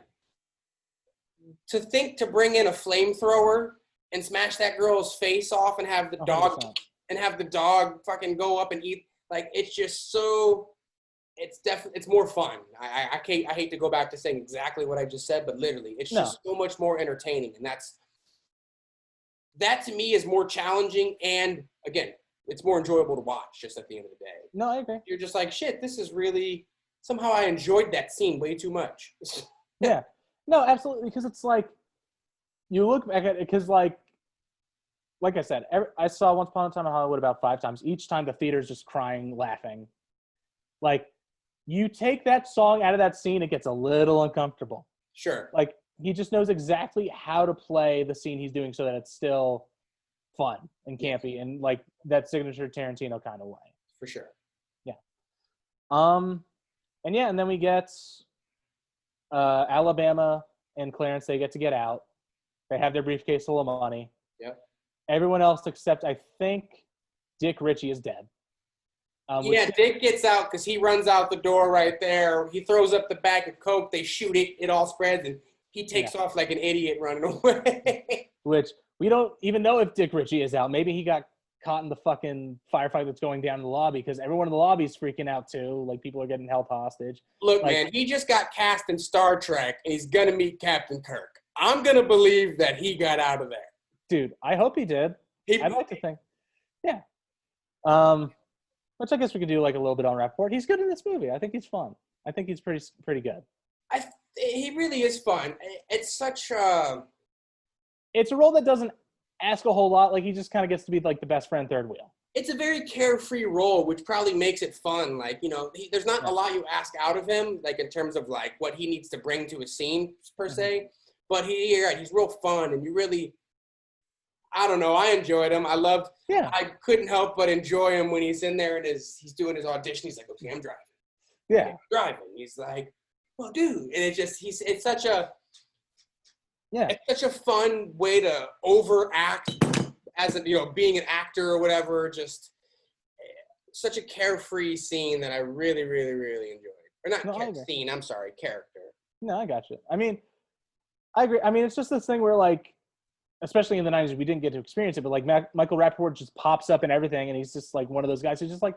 to bring in a flamethrower and smash that girl's face off and have the 100%. dog fucking go up and eat, like, it's just so, it's more fun. I hate to go back to saying exactly what I just said, but literally it's just so much more entertaining, and that to me is more challenging, and again, it's more enjoyable to watch just at the end of the day. No, I agree. You're just like, shit, this is really, somehow I enjoyed that scene way too much. Yeah. No, absolutely, because it's like, you look back at it, because, like, like I said, I saw Once Upon a Time in Hollywood about 5 times. Each time the theater's just crying, laughing. Like, you take that song out of that scene, it gets a little uncomfortable. Sure. Like, he just knows exactly how to play the scene he's doing so that it's still fun and campy and like that signature Tarantino kind of way. For sure. Yeah. And then we get Alabama and Clarence. They get to get out. They have their briefcase full of money. Yep. Everyone else except I think Dick Ritchie is dead. Dick gets out because he runs out the door right there. He throws up the bag of Coke. They shoot it. It all spreads, and he takes off like an idiot running away. Which we don't even know if Dick Ritchie is out. Maybe he got caught in the fucking firefight that's going down in the lobby because everyone in the lobby is freaking out too. Like, people are getting held hostage. Look, man, he just got cast in Star Trek, and he's going to meet Captain Kirk. I'm going to believe that he got out of there. Dude, I hope he did. I'd like to think. Yeah. Which I guess we could do like a little bit on Rappaport. He's good in this movie. I think he's fun. I think he's pretty good. He really is fun. It's such It's a role that doesn't ask a whole lot. Like, he just kind of gets to be like the best friend third wheel. It's a very carefree role, which probably makes it fun. Like, there's not a lot you ask out of him, like in terms of like what he needs to bring to a scene per se. But he's real fun, and you really, I don't know, I enjoyed him. I couldn't help but enjoy him when he's in there and he's doing his audition. He's like, okay, I'm driving. Yeah. I'm driving. He's like, well, dude. And it's such a fun way to overact as being an actor or whatever. Just such a carefree scene that I really, really, really enjoyed. Scene, I'm sorry, character. No, I got you. I mean, I agree. I mean, it's just this thing where, like, especially in the 90s, we didn't get to experience it, but like Michael Rappaport just pops up in everything, and he's just like one of those guys who's just like,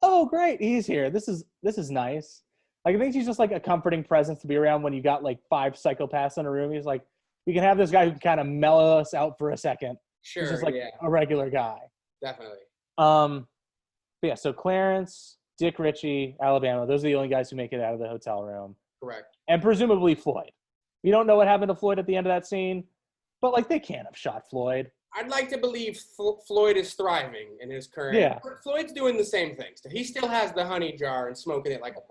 oh, great, he's here. This is nice. Like, I think he's just like a comforting presence to be around when you got like 5 psychopaths in a room. He's like, we can have this guy who can kind of mellow us out for a second. Sure, he's just like a regular guy. Definitely. But yeah, so Clarence, Dick Ritchie, Alabama, those are the only guys who make it out of the hotel room. Correct. And presumably Floyd. We don't know what happened to Floyd at the end of that scene, but like, they can't have shot Floyd. I'd like to believe Floyd is thriving in his current. Yeah. Floyd's doing the same things. He still has the honey jar and smoking it like a bomb.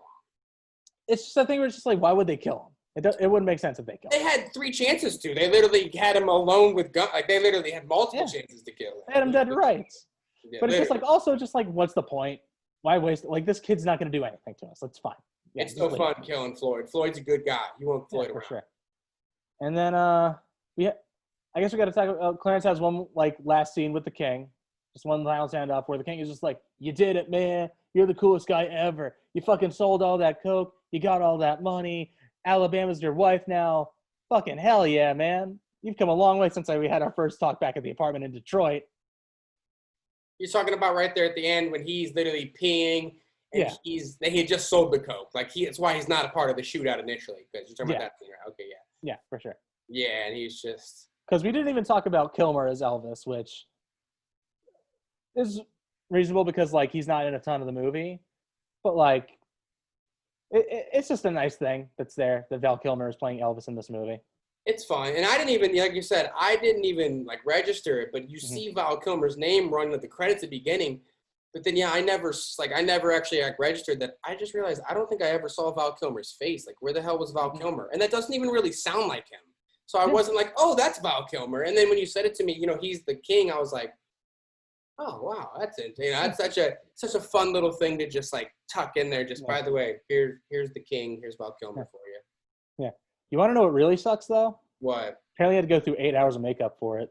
It's just a thing where it's just like, why would they kill him? It wouldn't make sense if they killed him. They had 3 chances to. They literally had him alone with gun. Like, they literally had multiple chances to kill him. They had him dead to rights. Yeah, but it's just like, also just like, what's the point? Why waste it? Like, this kid's not going to do anything to us. That's fine. Yeah, it's still fun killing Floyd. Floyd's a good guy. You want Floyd around. For sure. And then I guess we got to talk about Clarence has one like last scene with the king. Just one final stand up where the king is just like, you did it, man. You're the coolest guy ever. You fucking sold all that coke. You got all that money. Alabama's your wife now. Fucking hell yeah, man. You've come a long way since we had our first talk back at the apartment in Detroit. You're talking about right there at the end when he's literally peeing and he had just sold the coke. Like, it's why he's not a part of the shootout initially, because you're talking about that thing, right? Okay, yeah. Yeah, for sure. Yeah, and he's just... Because we didn't even talk about Kilmer as Elvis, which is reasonable because, like, he's not in a ton of the movie. But, like, it's just a nice thing that's there that Val Kilmer is playing Elvis in this movie. It's fine. And I didn't even, like you said, I didn't even, like, register it. But you see Val Kilmer's name running at the credits at the beginning. But then, I never actually registered that. I just realized I don't think I ever saw Val Kilmer's face. Like, where the hell was Val Kilmer? And that doesn't even really sound like him. So I wasn't like, oh, that's Val Kilmer. And then when you said it to me, he's the king, I was like, oh, wow, that's it. That's such a fun little thing to just like tuck in there. Just by the way, here's the king. Here's Val Kilmer for you. Yeah. You want to know what really sucks though? What? Apparently, I had to go through 8 hours of makeup for it.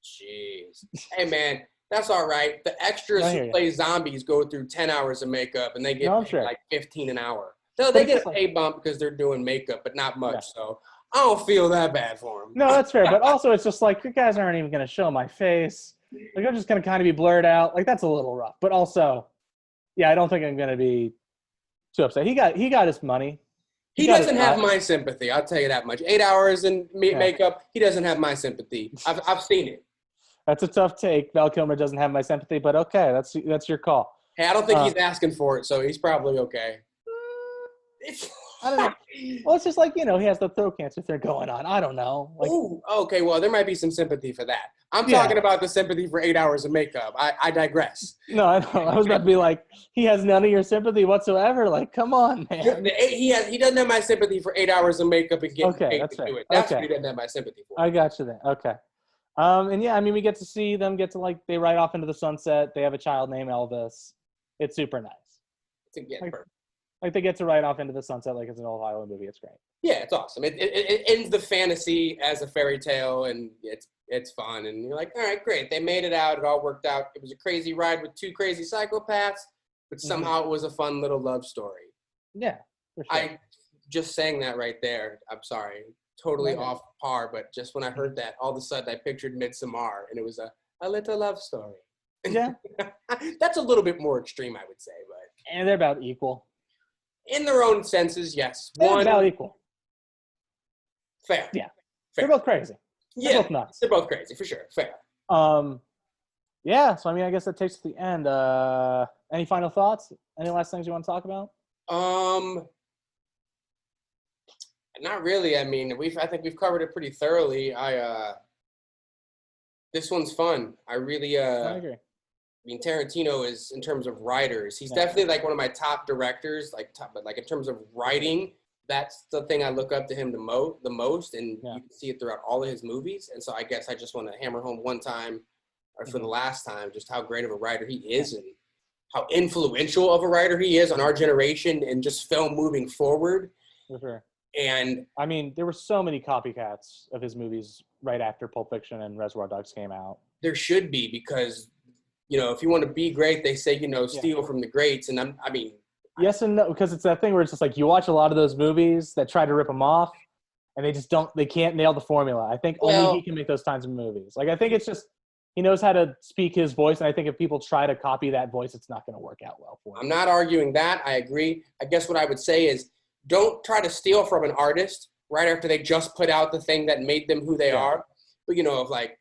Jeez. Hey man, that's all right. The extras who play zombies go through 10 hours of makeup, and they get paid like $15 an hour. So they get a pay bump because they're doing makeup, but not much. Yeah. So I don't feel that bad for them. No, that's fair. But also, it's just like, you guys aren't even going to show my face. Like, I'm just going to kind of be blurred out. Like, that's a little rough. But also, I don't think I'm going to be too upset. He got his money. He doesn't have my sympathy. I'll tell you that much. 8 hours in makeup, he doesn't have my sympathy. I've seen it. That's a tough take. Val Kilmer doesn't have my sympathy, but okay, that's your call. Hey, I don't think he's asking for it, so he's probably okay. I don't know. Well, it's just like, he has the throat cancer thing going on. I don't know. Like, Ooh, okay, well, there might be some sympathy for that. I'm Yeah. talking about the sympathy for 8 hours of makeup. I digress. no, I don't. I was about to be like, he has none of your sympathy whatsoever. Like, come on, man. He doesn't have my sympathy for 8 hours of makeup and getting Okay, paid that's to fair. do it. That's Okay. what he doesn't have my sympathy for. I got you then. Okay. And yeah, I mean, we get to see them get to, like, they ride off into the sunset. They have a child named Elvis. It's super nice. Yeah, Like, perfect. like they get to ride off into the sunset like it's an old Hollywood movie. It's great. Yeah, it's awesome. It ends the fantasy as a fairy tale, and it's fun. And you're like, all right, great. They made it out. It all worked out. It was a crazy ride with two crazy psychopaths, but somehow it was a fun little love story. Yeah, for sure. I just sang that right there. I'm sorry. Totally Right. off par, but just when I heard that, all of a sudden I pictured Midsommar, and it was a little love story. Yeah, That's a little bit more extreme, I would say, but and they're about equal. in their own senses, yes. They're about equal. Fair. Yeah. Fair. They're both crazy. Yeah, They're both nuts. They're both crazy, for sure. Fair. Yeah, so I mean, I guess that takes us to the end. Any final thoughts? Any last things you want to talk about? Not really. I mean, I think we've covered it pretty thoroughly. This one's fun. I really I agree. I mean, Tarantino is, in terms of writers, he's Yeah. definitely like one of my top directors. But like in terms of writing, that's the thing I look up to him the most, and you can see it throughout all of his movies. And so I guess I just want to hammer home one time, or for the last time, just how great of a writer he is, and how influential of a writer he is on our generation and just film moving forward. For sure. And I mean, there were so many copycats of his movies right after Pulp Fiction and Reservoir Dogs came out. there should be, because if you want to be great, they say steal from the greats. And I mean, yes and no, because it's that thing where it's just like you watch a lot of those movies that try to rip them off, and they can't nail the formula. I think only he can make those kinds of movies. Like, I think it's just he knows how to speak his voice, and I think if people try to copy that voice, it's not going to work out well for him. I'm not arguing that. I agree. I guess what I would say is, don't try to steal from an artist right after they just put out the thing that made them who they are. But, of like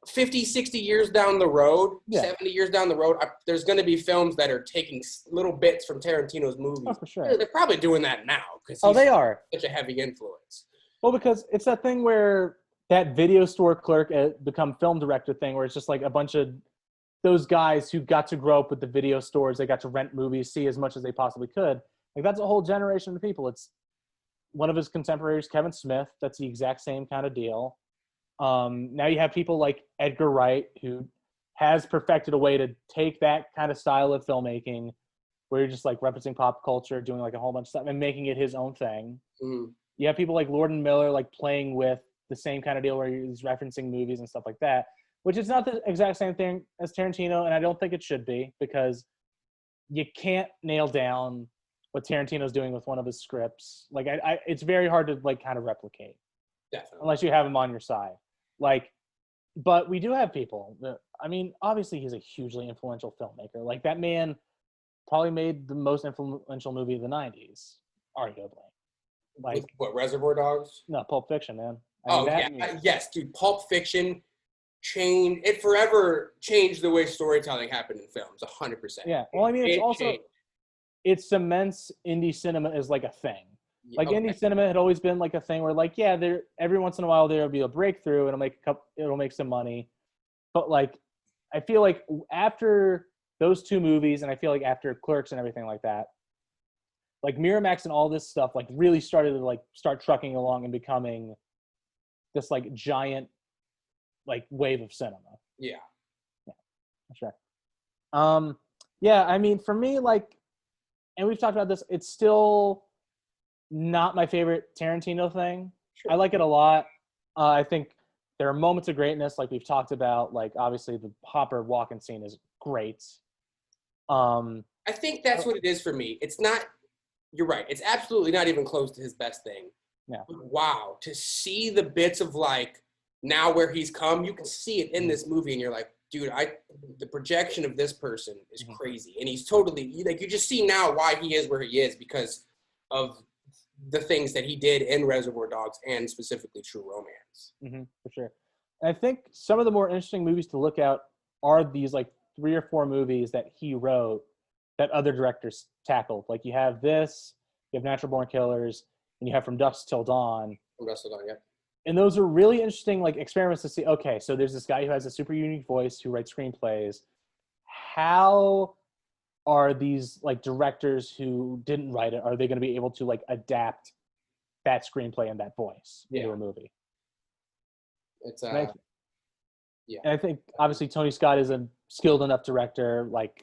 50, 60 years down the road, 70 years down the road, there's going to be films that are taking little bits from Tarantino's movies. Oh, for sure. They're probably doing that now because they are such a heavy influence. Well, because it's that thing where that video store clerk become film director thing where it's just like a bunch of those guys who got to grow up with the video stores. They got to rent movies, see as much as they possibly could. Like, that's a whole generation of people. It's one of his contemporaries, Kevin Smith. That's the exact same kind of deal. Now you have people like Edgar Wright, who has perfected a way to take that kind of style of filmmaking where you're just like referencing pop culture, doing like a whole bunch of stuff and making it his own thing. Mm-hmm. You have people like Lord and Miller, like playing with the same kind of deal where he's referencing movies and stuff like that, which is not the exact same thing as Tarantino. And I don't think it should be, because you can't nail down what Tarantino's doing with one of his scripts. Like, it's very hard to like kind of replicate. Definitely. Unless you have him on your side. Like, but we do have people that, I mean, obviously he's a hugely influential filmmaker. Like, that man probably made the most influential movie of the 90s, arguably. Like, what, Reservoir Dogs? No, Pulp Fiction, man. Yes, dude. Pulp Fiction forever changed the way storytelling happened in films, 100%. Yeah, well, I mean, it cements indie cinema as like a thing. Like, indie cinema had always been like a thing where, like, every once in a while there'll be a breakthrough and it'll make some money. But like, I feel like after those two movies, and I feel like after Clerks and everything like that, like Miramax and all this stuff like really started to like start trucking along and becoming this like giant like wave of cinema. Yeah, for sure. Yeah, I mean, for me, like, and we've talked about this, it's still not my favorite Tarantino thing. Sure. I like it a lot. I think there are moments of greatness, like we've talked about. Like, obviously, the Hopper walk-in scene is great. I think that's what it is for me. It's not. You're right. It's absolutely not even close to his best thing. Yeah. But wow, to see the bits of like now where he's come, you can see it in this movie, and you're like, dude, the projection of this person is crazy, and he's totally like, you just see now why he is where he is because of the things that he did in Reservoir Dogs and specifically True Romance. Mm-hmm, for sure. And I think some of the more interesting movies to look at are these like 3 or 4 movies that he wrote that other directors tackled. Like, you have this, you have Natural Born Killers, and you have From Dusk Till Dawn. From Dusk Till Dawn, yeah. And those are really interesting, like, experiments to see, okay, so there's this guy who has a super unique voice who writes screenplays. How are these, like, directors who didn't write it, are they going to be able to, like, adapt that screenplay and that voice into a movie? It's, yeah. And I think, obviously, Tony Scott is a skilled enough director, like,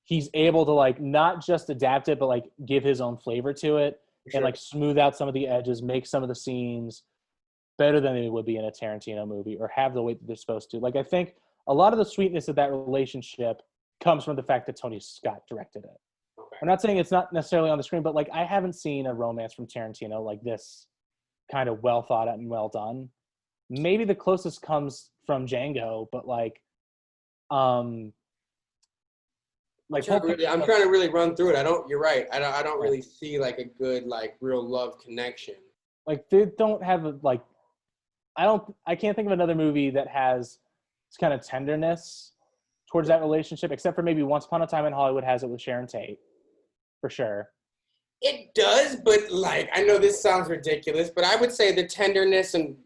he's able to, like, not just adapt it, but, like, give his own flavor to it and, like, smooth out some of the edges, make some of the scenes better than it would be in a Tarantino movie, or have the weight that they're supposed to. Like, I think a lot of the sweetness of that relationship comes from the fact that Tony Scott directed it. Okay. I'm not saying it's not necessarily on the screen, but, like, I haven't seen a romance from Tarantino like this kind of well thought out and well done. Maybe the closest comes from Django, but, like I'm trying to really run through it. You're right. I don't really see, like, a good, like, real love connection. Like, they don't have like, I can't think of another movie that has this kind of tenderness towards that relationship, except for maybe Once Upon a Time in Hollywood has it with Sharon Tate, for sure. It does, but, like, I know this sounds ridiculous, but I would say the tenderness and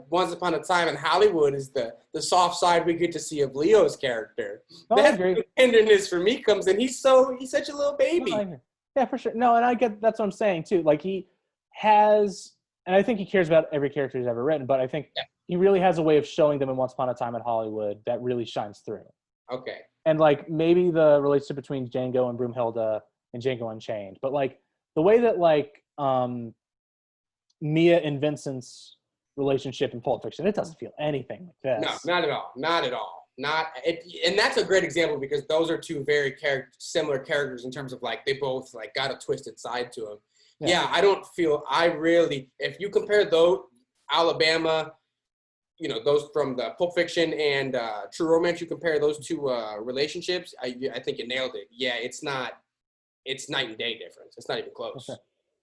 Once Upon a Time in Hollywood is the soft side we get to see of Leo's character. No, I agree. The tenderness for me comes in. He's such a little baby. No, yeah, for sure. No, and I get, that's what I'm saying too. Like, he has, and I think he cares about every character he's ever written, but I think he really has a way of showing them in Once Upon a Time in Hollywood that really shines through. Okay. And, like, maybe the relationship between Django and Broomhilda and Django Unchained, but, like, the way that, like, Mia and Vincent's relationship in Pulp Fiction, it doesn't feel anything like this. No, not at all. Not at all. And that's a great example because those are two very similar characters in terms of, like, they both, like, got a twisted side to them. Yeah, if you compare those, Alabama, you know, those from the Pulp Fiction and True Romance, you compare those two relationships, I think you nailed it. Yeah, it's night and day difference. It's not even close. Okay.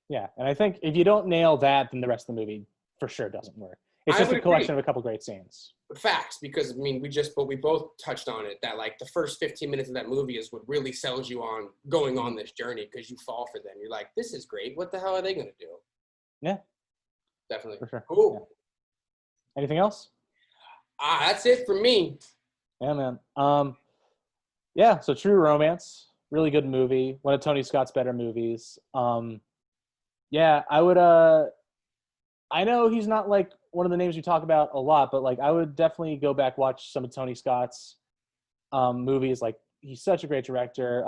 Yeah, and I think if you don't nail that, then the rest of the movie for sure doesn't work. It's just a collection of a couple great scenes. Facts, because, I mean, we both touched on it, that, like, the first 15 minutes of that movie is what really sells you on going on this journey, because you fall for them. You're like, this is great. What the hell are they going to do? Yeah. Definitely. For sure. Cool. Yeah. Anything else? That's it for me. Yeah, man. Yeah, so True Romance, really good movie. One of Tony Scott's better movies. Yeah, I would, I know he's not, like, one of the names we talk about a lot, but, like, I would definitely go back, watch some of Tony Scott's movies. Like, he's such a great director.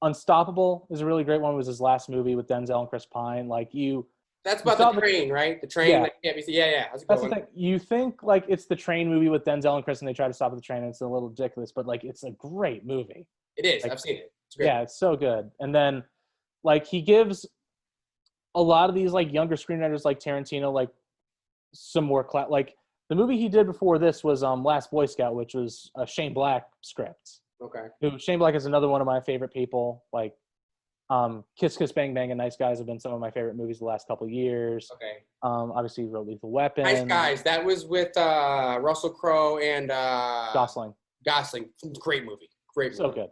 Unstoppable is a really great one. It was his last movie with Denzel and Chris Pine. Like, that's about the train, right? The train. Yeah. Like, yeah. That's the thing. You think, like, it's the train movie with Denzel and Chris, and they try to stop at the train, and it's a little ridiculous, but, like, it's a great movie. It is. Like, I've seen it. It's great. Yeah, it's so good. And then, like, he gives a lot of these, like, younger screenwriters like Tarantino, like, some more like, the movie he did before this was Last Boy Scout, which was a Shane Black script. Okay. Shane Black is another one of my favorite people. Like, Kiss Kiss Bang Bang and Nice Guys have been some of my favorite movies the last couple of years. Okay. Obviously, he wrote Lethal Weapon. Nice Guys. That was with Russell Crowe and Gosling. Great movie. Great movie. So good.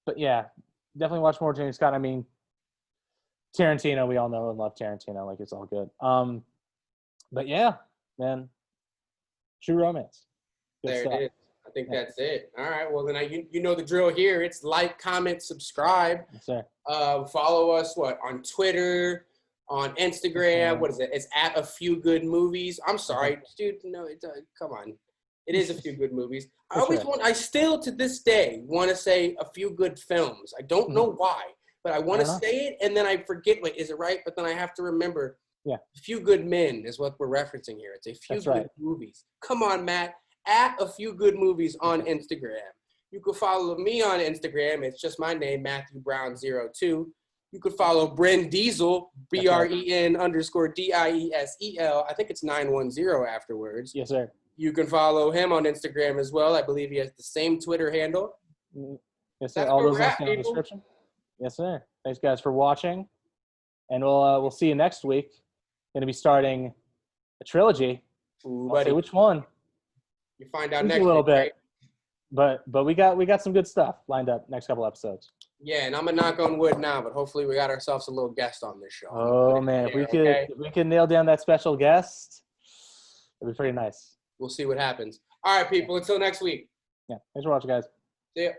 But yeah, definitely watch more James Scott. I mean, Tarantino, we all know and love Tarantino. Like, it's all good. But yeah, man, True Romance. Good there stuff. it is. I think that's it. All right. Well, then you know the drill here. It's like, comment, subscribe. Yes, sir. Follow us on Twitter, on Instagram. What is it? It's at A Few Good Movies. I'm sorry, dude. No, come on. It is A Few Good Movies. I still to this day want to say A Few Good Films. I don't know why, but I want to say it, and then I forget. Like, is it right? But then I have to remember. Yeah. A Few Good Men is what we're referencing here. It's A Few Good Movies. Come on, Matt. At A Few Good Movies on Instagram. You can follow me on Instagram. It's just my name, Mathew Brown02. You could follow Bren Diesel, BREN_DIESEL. I think it's 910 afterwards. Yes, sir. You can follow him on Instagram as well. I believe he has the same Twitter handle. Yes, sir. All those links in the description. Yes, sir. Thanks, guys, for watching. And we'll see you next week. Going to be starting a trilogy. Ooh, I'll say which one. You find out next a little week, bit, right? but we got some good stuff lined up next couple episodes. Yeah, and I'm gonna knock on wood now, but hopefully we got ourselves a little guest on this show. Oh man, There, okay? if we could nail down that special guest, it'd be pretty nice. We'll see what happens. All right, people. Until next week. Yeah, thanks for watching, guys. See ya.